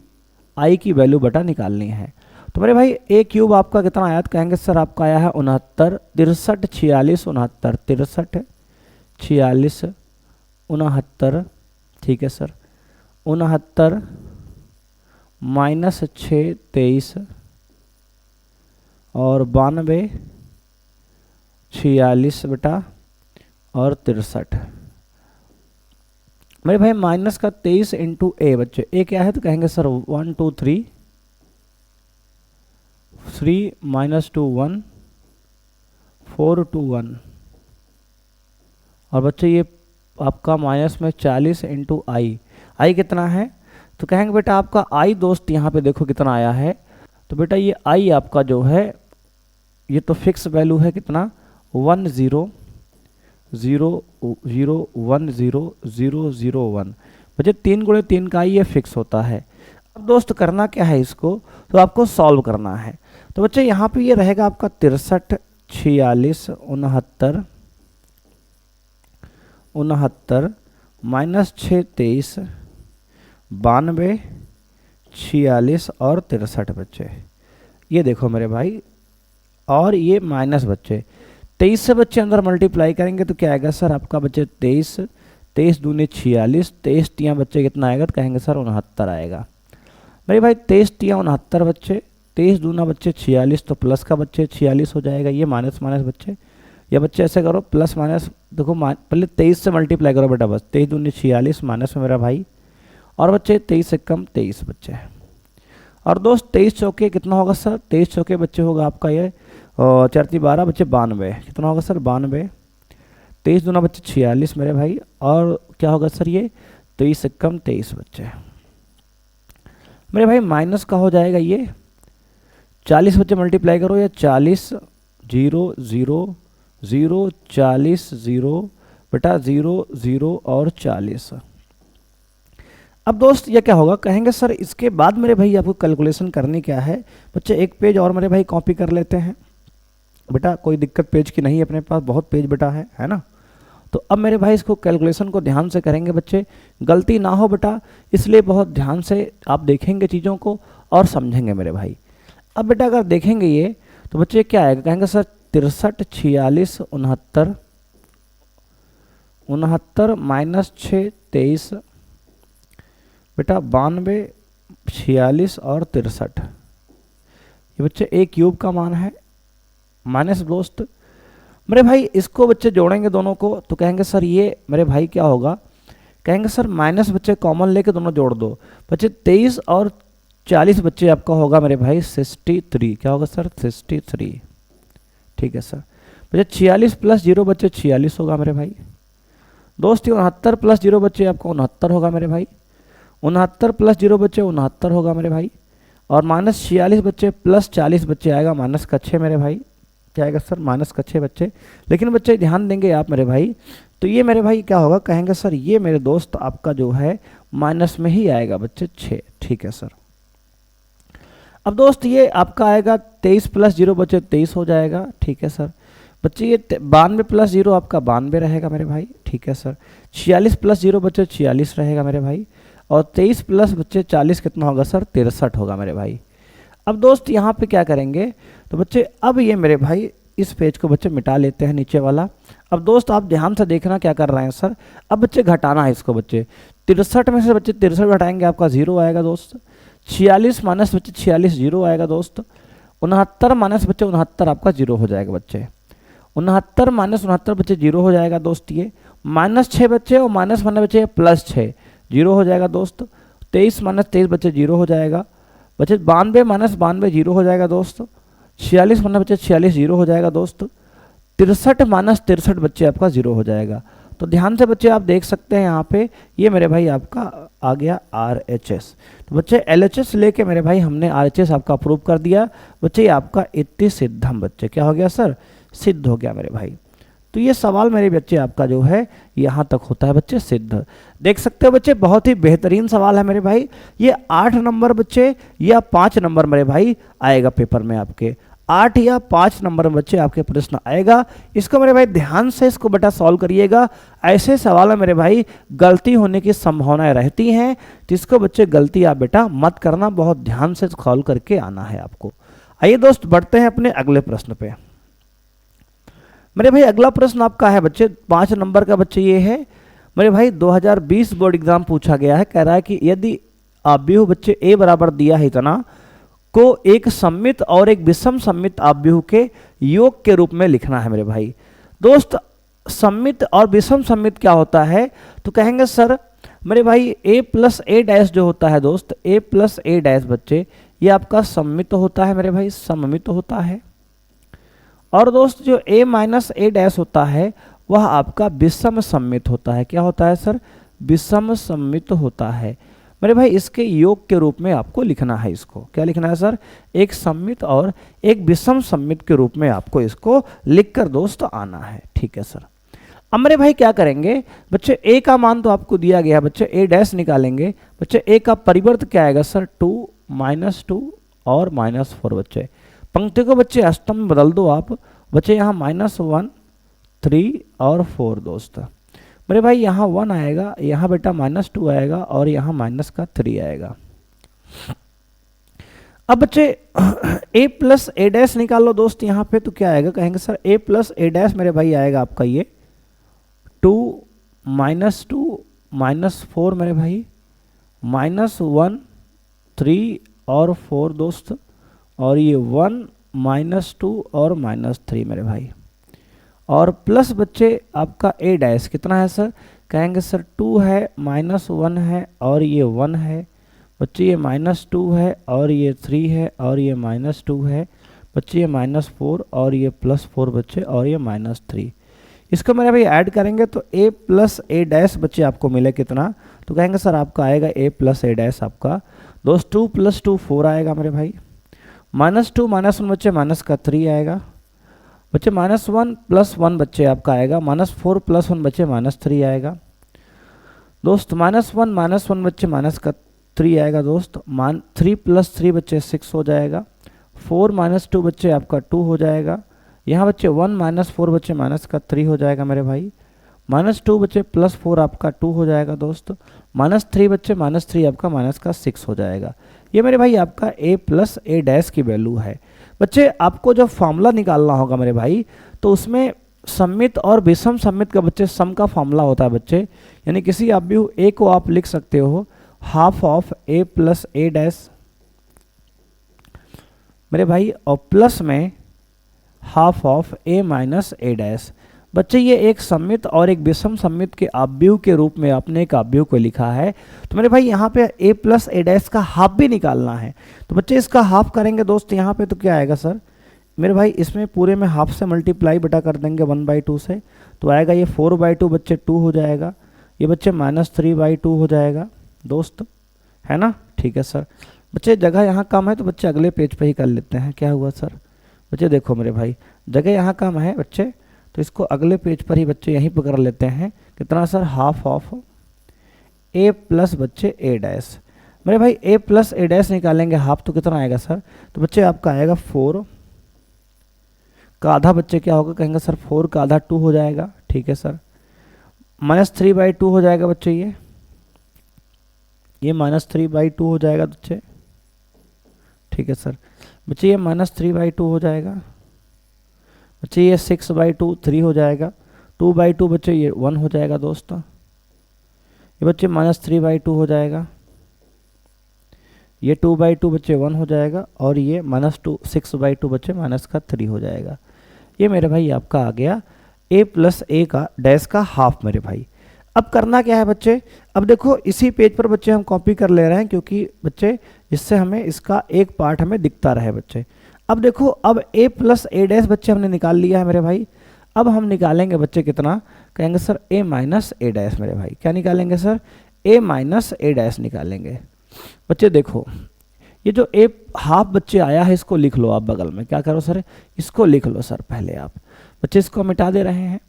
A: आई की वैल्यू बटा निकालनी है। तो मेरे भाई ए क्यूब आपका कितना आया, तो कहेंगे सर आपका आया है 69 63 46 69 63 46 69, ठीक है सर 69 माइनस 6 23 और 92 46 बेटा और 63 मेरे भाई माइनस का 23 इंटू ए बच्चे, ए क्या है तो कहेंगे सर 1 2 3 3 माइनस 2 1 4 2 1, और बच्चे ये आपका माइनस में 40 इंटू आई, आई कितना है तो कहेंगे बेटा आपका आई दोस्त यहाँ पे देखो कितना आया है, तो बेटा ये आई आपका जो है ये तो फिक्स वैल्यू है, कितना 1 0 0 0 1 0 0 0 1, बच्चे 3 गुणे 3 का ये फिक्स होता है। अब दोस्त करना क्या है इसको, तो आपको सॉल्व करना है। तो बच्चे यहाँ पे ये रहेगा आपका 63 46 69 69 माइनस 6 23 92 46 और 63 बच्चे, ये देखो मेरे भाई, और ये माइनस बच्चे 23 से बच्चे अंदर मल्टीप्लाई करेंगे तो क्या आएगा सर आपका बच्चे 23 23 दूनी 46 23 तियाँ बच्चे कितना आएगा तो कहेंगे सर 69 आएगा मेरे भाई, 23 तियाँ 69 बच्चे, 23 दूना बच्चे 46, तो प्लस का बच्चे 46 हो जाएगा, ये माइनस माइनस बच्चे, या बच्चे ऐसे करो प्लस माइनस देखो पहले 23 से मल्टीप्लाई करो बेटा, बस 23 दूनी 46 माइनस में मेरा भाई, और बच्चे 23 से कम 23 बच्चे, और दोस्त 23 चौके कितना होगा सर 23 चौके बच्चे होगा आपका ये 4 3 12 बच्चे 92, कितना होगा सर 92, 23 दूना बच्चे 46 मेरे भाई, और क्या होगा सर ये 23 से कम 23 बच्चे मेरे भाई, माइनस का हो जाएगा ये 40 बच्चे मल्टीप्लाई करो, या 40 0 0 0 40 0 बेटा 0 0 और 40। अब दोस्त ये क्या होगा, कहेंगे सर इसके बाद मेरे भाई आपको कैलकुलेशन करनी क्या है बच्चे, एक पेज और मेरे भाई कॉपी कर लेते हैं बेटा, कोई दिक्कत पेज की नहीं है अपने पास, बहुत पेज बेटा है ना। तो अब मेरे भाई इसको कैलकुलेशन को ध्यान से करेंगे बच्चे, गलती ना हो बेटा, इसलिए बहुत ध्यान से आप देखेंगे चीज़ों को और समझेंगे मेरे भाई। अब बेटा अगर देखेंगे ये तो बच्चे क्या आएगा, कहेंगे सर 63 46 69 69 माइनस 6 23 बेटा 92 46 और 63, ये बच्चे ए क्यूब का मान है माइनस दोस्त मेरे भाई, इसको बच्चे जोड़ेंगे दोनों को तो कहेंगे सर ये मेरे भाई क्या होगा, कहेंगे सर माइनस बच्चे कॉमन लेके दोनों जोड़ दो, बच्चे 23 और 40 बच्चे आपका होगा मेरे भाई 63, क्या होगा सर 63, ठीक है सर। बच्चे 46 प्लस 0 बच्चे 46 होगा मेरे भाई, दोस्त ये 69 प्लस 0 बच्चे आपका 69 होगा मेरे भाई, 69 प्लस 0 बच्चे 69 होगा मेरे भाई, और माइनस 46 बच्चे प्लस 40 बच्चे आएगा माइनस का 6 मेरे भाई, क्या आएगा सर माइनस का 6 बच्चे। लेकिन बच्चे ध्यान देंगे आप मेरे भाई, तो ये मेरे भाई क्या होगा, कहेंगे सर ये मेरे दोस्त आपका जो है माइनस में ही आएगा बच्चे 6, ठीक है सर। अब दोस्त ये आपका आएगा 23 प्लस 0 बच्चे 23 हो जाएगा, ठीक है सर। बच्चे ये 92 प्लस 0 आपका 92 रहेगा मेरे भाई, ठीक है सर। 46 प्लस 0 बच्चे 46 रहेगा मेरे भाई, और 23 प्लस बच्चे 40 कितना होगा सर 63 होगा मेरे भाई। अब दोस्त यहाँ पे क्या करेंगे, तो बच्चे अब ये मेरे भाई इस पेज को बच्चे मिटा लेते हैं नीचे वाला। अब दोस्त आप ध्यान से देखना क्या कर रहे हैं सर, अब बच्चे घटाना है इसको बच्चे, 63 में से बच्चे 63 घटाएंगे आपका 0 आएगा दोस्त, 46 माइनस बच्चे 46 0 आएगा दोस्त, 69 माइनस बच्चे 69 आपका 0 हो जाएगा बच्चे, 69 माइनस 69 बच्चे 0 हो जाएगा दोस्त, ये माइनस 6 बच्चे और माइनस माइनस बच्चे प्लस 6 0 हो जाएगा दोस्त, 23 माइनस 23 बच्चे 0 हो जाएगा बच्चे, 92 माइनस 92 0 हो जाएगा दोस्त, 46 माइनस बच्चे 46 0 हो जाएगा दोस्त, 63 माइनस 63 बच्चे आपका 0 हो जाएगा। तो ध्यान से बच्चे आप देख सकते हैं यहाँ पे ये मेरे भाई आपका आ गया RHS। तो बच्चे LHS लेके मेरे भाई हमने RHS आपका अप्रूव कर दिया बच्चे, ये आपका इति सिद्धम बच्चे क्या हो गया सर, सिद्ध हो गया मेरे भाई। तो ये सवाल मेरे बच्चे आपका जो है यहाँ तक होता है बच्चे सिद्ध। देख सकते हो बच्चे बहुत ही बेहतरीन सवाल है मेरे भाई, ये 8 नंबर बच्चे या 5 नंबर मेरे भाई आएगा पेपर में आपके, 8 या 5 नंबर में बच्चे आपके प्रश्न आएगा। इसको मेरे भाई ध्यान से इसको बेटा सॉल्व करिएगा, ऐसे सवाल में मेरे भाई गलती होने की संभावनाएं रहती हैं, तो इसको बच्चे गलती आप बेटा मत करना, बहुत ध्यान से सॉल्व करके आना है आपको। आइए दोस्त बढ़ते हैं अपने अगले प्रश्न पे। मेरे भाई अगला प्रश्न आपका है बच्चे 5 नंबर का बच्चे, ये है मेरे भाई 2020 बोर्ड एग्जाम पूछा गया है, कह रहा है कि यदि आव्यूह बच्चे a बराबर दिया है इतना को एक सममित और एक विषम सममित आव्यूह के योग के रूप में लिखना है मेरे भाई। दोस्त सममित और विषम सममित क्या होता है, तो कहेंगे सर मेरे भाई a प्लस a डैश जो होता है दोस्त, a प्लस a डैश बच्चे ये आपका सममित होता है मेरे भाई, सममित होता है। और दोस्त जो a माइनस a डैश होता है वह आपका विषम सममित होता है, क्या होता है सर, विषम सममित होता है मेरे भाई। इसके योग के रूप में आपको लिखना है, इसको क्या लिखना है सर, एक सममित और एक विषम सममित के रूप में आपको इसको लिखकर दोस्त आना है, ठीक है सर। अब मेरे भाई क्या करेंगे बच्चे, a का मान तो आपको दिया गया बच्चे, a डैश निकालेंगे बच्चे, a का परिवर्त क्या आएगा सर 2 -2 और -4 बच्चे। पंक्ति को बच्चे अष्टम में बदल दो आप बच्चे, यहाँ -1 3 और 4 दोस्त मेरे भाई, यहाँ 1 आएगा, यहाँ बेटा -2 आएगा और यहाँ -3 आएगा। अब बच्चे a प्लस a डैश निकाल लो दोस्त यहाँ पे, तो क्या आएगा, कहेंगे sir a plus a dash मेरे भाई आएगा आपका ये 2 -2 -4 मेरे भाई, -1 3 और 4 दोस्त, और ये 1 -2 और -3 मेरे भाई, और प्लस बच्चे आपका a डैश कितना है सर, कहेंगे सर 2 है -1 है और ये 1 है बच्चे, ये -2 है और ये 3 है और ये -2 है बच्चे, ये -4 और ये +4 बच्चे और ये -3। इसको मेरे भाई ऐड करेंगे तो a प्लस a डैश बच्चे आपको मिले कितना, तो कहेंगे सर आपका आएगा a प्लस a डैश आपका दोस्त 2 + 2 4 आएगा मेरे भाई, -2 -1 बच्चे -3 आएगा बच्चे, -1 + 1 बच्चे आपका आएगा, -4 + 1 बच्चे -3 आएगा दोस्त, -1 -1 बच्चे -3 आएगा दोस्त, 3 + 3 बच्चे 6 हो जाएगा, 4 -2 बच्चे आपका 2 हो जाएगा, यहाँ बच्चे 1 -4 बच्चे -3 हो जाएगा मेरे भाई, -2 बच्चे +4 आपका 2 हो जाएगा दोस्त, -3 बच्चे -3 आपका -6 हो जाएगा। ये मेरे भाई आपका a प्लस a डैश की वैल्यू है बच्चे। आपको जब फॉर्मूला निकालना होगा मेरे भाई, तो उसमें सममित और विषम सममित का बच्चे सम का फॉर्मूला होता है बच्चे, यानी किसी आव्यूह a को आप लिख सकते हो half of a plus a dash मेरे भाई, और प्लस में half of a minus a dash बच्चे। ये एक सममित और एक विषम सममित के आव्यूह के रूप में आपने एक आव्यूह को लिखा है, तो मेरे भाई यहाँ पे a प्लस a डैश का हाफ भी निकालना है, तो बच्चे इसका हाफ करेंगे दोस्त यहाँ पे, तो क्या आएगा सर मेरे भाई इसमें पूरे में हाफ से मल्टीप्लाई बटा कर देंगे 1/2 से, तो आएगा ये 4/2 बच्चे 2 हो जाएगा, ये बच्चे -3/2 हो जाएगा दोस्त, है ना। ठीक है सर। बच्चे जगह यहाँ कम है तो बच्चे अगले पेज पे ही कर लेते हैं। क्या हुआ सर? बच्चे देखो मेरे भाई, जगह यहाँ कम है बच्चे, तो इसको अगले पेज पर ही बच्चे यहीं पर कर लेते हैं। कितना sir? Half of a plus बच्चे a डैश। मेरे भाई a प्लस a डैश निकालेंगे हाफ, तो कितना आएगा सर? तो बच्चे आपका आएगा 4 का आधा, बच्चे क्या होगा? कहेंगे सर 4 का आधा 2 हो जाएगा। ठीक है सर। -3/2 हो जाएगा बच्चे, ये -3/2 हो जाएगा बच्चे। ठीक है सर। बच्चे ये -3/2 हो जाएगा बच्चे, ये 6/2 3 हो जाएगा, 2/2 बच्चे ये 1 हो जाएगा दोस्तों, ये बच्चे -3/2 हो जाएगा, ये 2/2 बच्चे 1 हो जाएगा, और ये -6/2 बच्चे -3 हो जाएगा। ये मेरे भाई आपका आ गया a प्लस a का डैश का हाफ मेरे भाई। अब करना क्या है बच्चे? अब देखो इसी पेज पर बच्चे हम कॉपी कर ले रहे हैं, क्योंकि बच्चे इससे हमें इसका एक पार्ट हमें दिखता रहे बच्चे। अब देखो, अब a प्लस a डैश बच्चे हमने निकाल लिया है मेरे भाई। अब हम निकालेंगे बच्चे कितना? कहेंगे sir a minus a dash मेरे भाई। क्या निकालेंगे sir? a minus a dash निकालेंगे बच्चे। देखो ये जो a हाफ बच्चे आया है, इसको लिख लो आप बगल में। क्या करो सर? इसको लिख लो सर पहले आप। बच्चे इसको मिटा दे रहे हैं,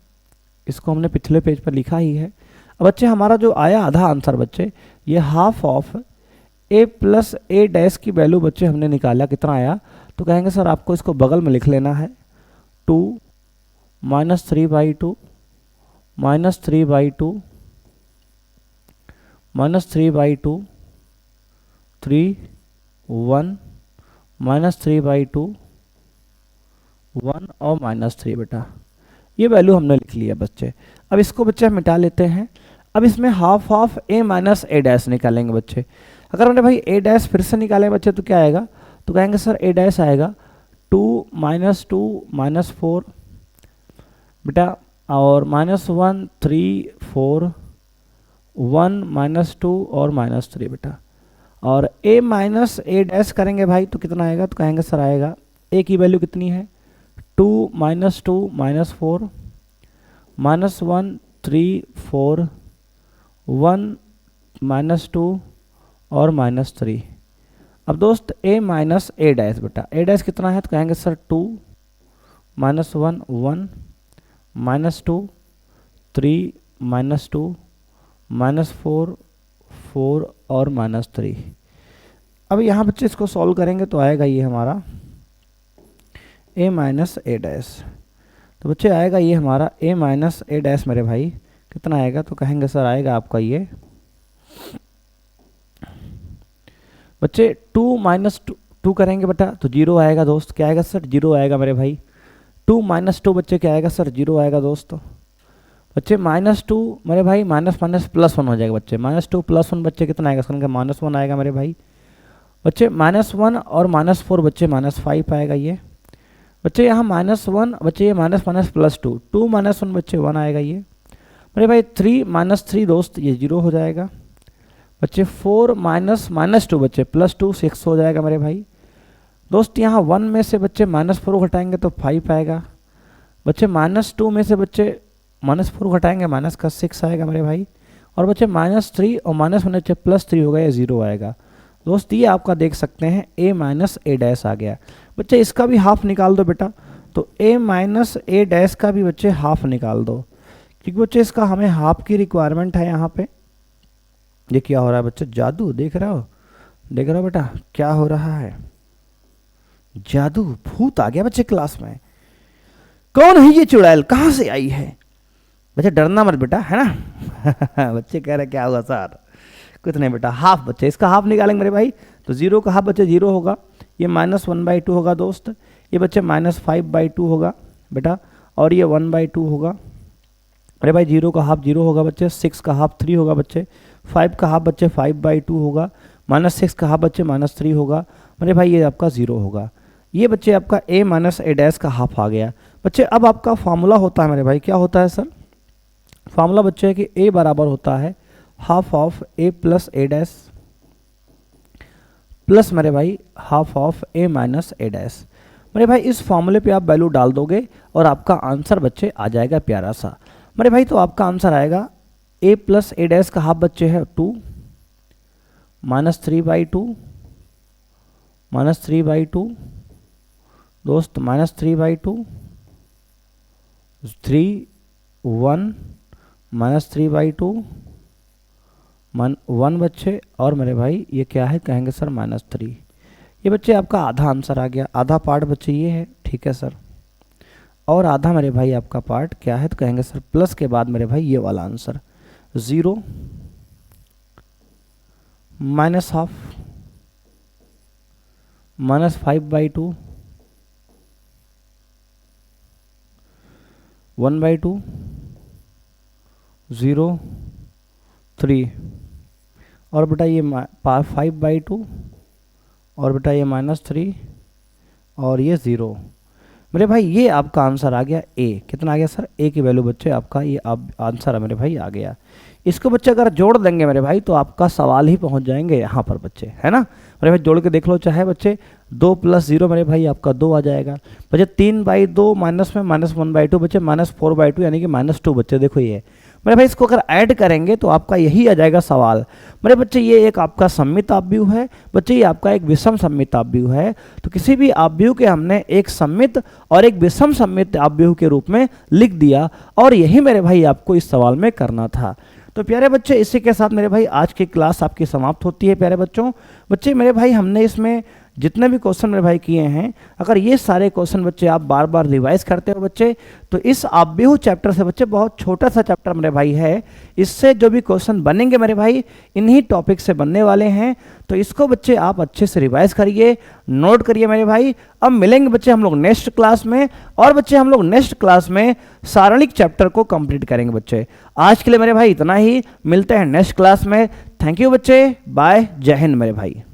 A: इसको हमने पिछले पेज पर लिखा ही है। अब बच्चे हमारा जो आया आधा आंसर बच्चे, ये half of a plus a dash की वैल्यू बच्चे हमने निकाला, कितना आया? तो कहेंगे सर आपको इसको बगल में लिख लेना है, 2 -3/2 -3/2 -3/2 3 1 -3/2 1 और -3 बेटा, ये वैल्यू हमने लिख लिया बच्चे। अब इसको बच्चे हम मिटा लेते हैं। अब इसमें half of a minus a dash निकालेंगे बच्चे। अगर हमने भाई a डैश फिर से निकाले बच्चे तो क्या आएगा? तो कहेंगे सर a डैश आएगा 2 -2 -4 बेटा, और -1 3 4 1 -2 और -3 बेटा, और a माइनस a डैश करेंगे भाई तो कितना आएगा? तो कहेंगे सर आएगा a की वैल्यू कितनी है? 2 -2 -4 -1 3 4 1 -2 और -3। अब दोस्त a माइनस a डैश बेटा, a डैश कितना है? तो कहेंगे सर 2 -1 1 -2 3 -2 -4 4 और -3। अब यहाँ बच्चे इसको सॉल्व करेंगे तो आएगा ये हमारा a माइनस a डैश। तो बच्चे आएगा ये हमारा a माइनस a डैश मेरे भाई, कितना आएगा? तो कहेंगे सर आएगा आपका ये बच्चे 2 -2 करेंगे बेटा तो 0 आएगा दोस्त। क्या आएगा सर? 0 आएगा मेरे भाई। 2 -2 बच्चे क्या आएगा सर? 0 आएगा दोस्त। बच्चे -2 मेरे भाई माइनस माइनस +1 हो जाएगा बच्चे। -2 +1 बच्चे कितना आएगा? इसका -1 आएगा मेरे भाई। बच्चे -1 और -4 बच्चे -5 आएगा ये बच्चे। यहाँ -1 बच्चे, ये +2 2 -1 बच्चे 1 आएगा ये मेरे भाई। 3 -3 दोस्त ये 0 हो जाएगा बच्चे। 4 -2 बच्चे +2 6 हो जाएगा मेरे भाई दोस्त। यहाँ 1 में से बच्चे -4 घटाएंगे तो 5 आएगा बच्चे। -2 में से बच्चे -4 घटाएंगे -6 आएगा मेरे भाई। और बच्चे -3 और -1 बच्चे +3 होगा, ये 0 आएगा दोस्त। ये आपका देख सकते हैं a माइनस a डैश आ गया बच्चे। इसका भी हाफ निकाल दो बेटा, तो a माइनस a डैश का भी बच्चे हाफ निकाल दो, क्योंकि बच्चे इसका हमें हाफ की रिक्वायरमेंट है यहाँ पे। ये क्या हो रहा है बच्चे? जादू देख रहे हो? देख रहे हो बेटा क्या हो रहा है? जादू, भूत आ गया बच्चे क्लास में। कौन है ये चुड़ैल? कहाँ से आई है? बच्चे डरना मत बेटा, है ना। बच्चे कह रहे क्या होगा सर? कुछ नहीं बेटा, हाफ बच्चे इसका हाफ निकालेंगे मेरे भाई। तो 0 का हाफ बच्चे 0 होगा, ये -1/2 होगा दोस्त। ये बच्चे -5/2 होगा बेटा, और ये 1/2 होगा अरे भाई। 0 का हाफ 0 होगा बच्चे। 6 का हाफ 3 होगा बच्चे। 5 का हाफ बच्चे 5/2 होगा। -6 का हाफ बच्चे -3 होगा मेरे भाई। ये आपका 0 होगा। ये बच्चे आपका a माइनस a डैश का हाफ आ गया बच्चे। अब आपका फॉर्मूला होता है मेरे भाई, क्या होता है सर? फॉर्मूला बच्चे है कि a बराबर होता है half of a plus a dash plus मेरे भाई half of a minus a dash. मेरे भाई इस फॉर्मूले पे आप वैल्यू डाल दोगे और आपका आंसर बच्चे आ जाएगा प्यारा सा। मेरे भाई तो आपका आंसर आएगा a प्लस ए डैश का हाफ बच्चे है 2 -3/2 -3/2 दोस्त -3/2 3 1 -3/2 1 बच्चे, और मेरे भाई ये क्या है कहेंगे सर -3। ये बच्चे आपका आधा आंसर आ गया। आधा पार्ट बच्चे ये है, ठीक है सर, और आधा मेरे भाई आपका पार्ट क्या है तो कहेंगे सर प्लस के बाद मेरे भाई ये वाला आंसर 0 -½ -5/2 1/2 0 3, और बेटा ये 5/2, और बेटा ये -3, और ये 0। मेरे भाई ये आपका आंसर आ गया ए। कितना आ गया सर? ए की वैल्यू बच्चे आपका ये आंसर है मेरे भाई आ गया। इसको बच्चे अगर जोड़ देंगे मेरे भाई तो आपका सवाल ही पहुंच जाएंगे यहाँ पर बच्चे, है ना। मेरे भाई जोड़ के देख लो, चाहे बच्चे 2 + 0 मेरे भाई आपका 2 आ जाएगा बच्चे। 3/2 माइनस में -1/2 बच्चे -4/2 यानी कि -2 बच्चे। देखो ये मेरे भाई इसको अगर ऐड करेंगे तो आपका यही आ जाएगा सवाल। मेरे बच्चे ये एक आपका सममित अपव्यय है बच्चे, ये आपका एक विषम सममित अपव्यय है। तो किसी भी अपव्यय के हमने एक सममित और एक विषम सममित अपव्यय के रूप में लिख दिया, और यही मेरे भाई आपको इस सवाल में करना था। तो प्यारे बच्चे इसी के साथ मेरे भाई आज की क्लास आपकी समाप्त होती है। प्यारे बच्चों बच्चे मेरे भाई हमने इसमें जितने भी क्वेश्चन मेरे भाई किए हैं, अगर ये सारे क्वेश्चन बच्चे आप बार बार रिवाइज करते हो बच्चे, तो इस अपव्यय चैप्टर से बच्चे बहुत छोटा सा चैप्टर मेरे भाई है, इससे जो भी क्वेश्चन बनेंगे मेरे भाई इन्हीं टॉपिक से बनने वाले हैं। तो इसको बच्चे आप अच्छे से रिवाइज करिए, नोट करिए मेरे भाई। अब मिलेंगे बच्चे हम लोग नेक्स्ट क्लास में, और बच्चे हम लोग नेक्स्ट क्लास में सारणिक चैप्टर को कंप्लीट करेंगे बच्चे। आज के लिए मेरे भाई इतना ही, मिलते हैं नेक्स्ट क्लास में। थैंक यू बच्चे, बाय, जय हिंद मेरे भाई।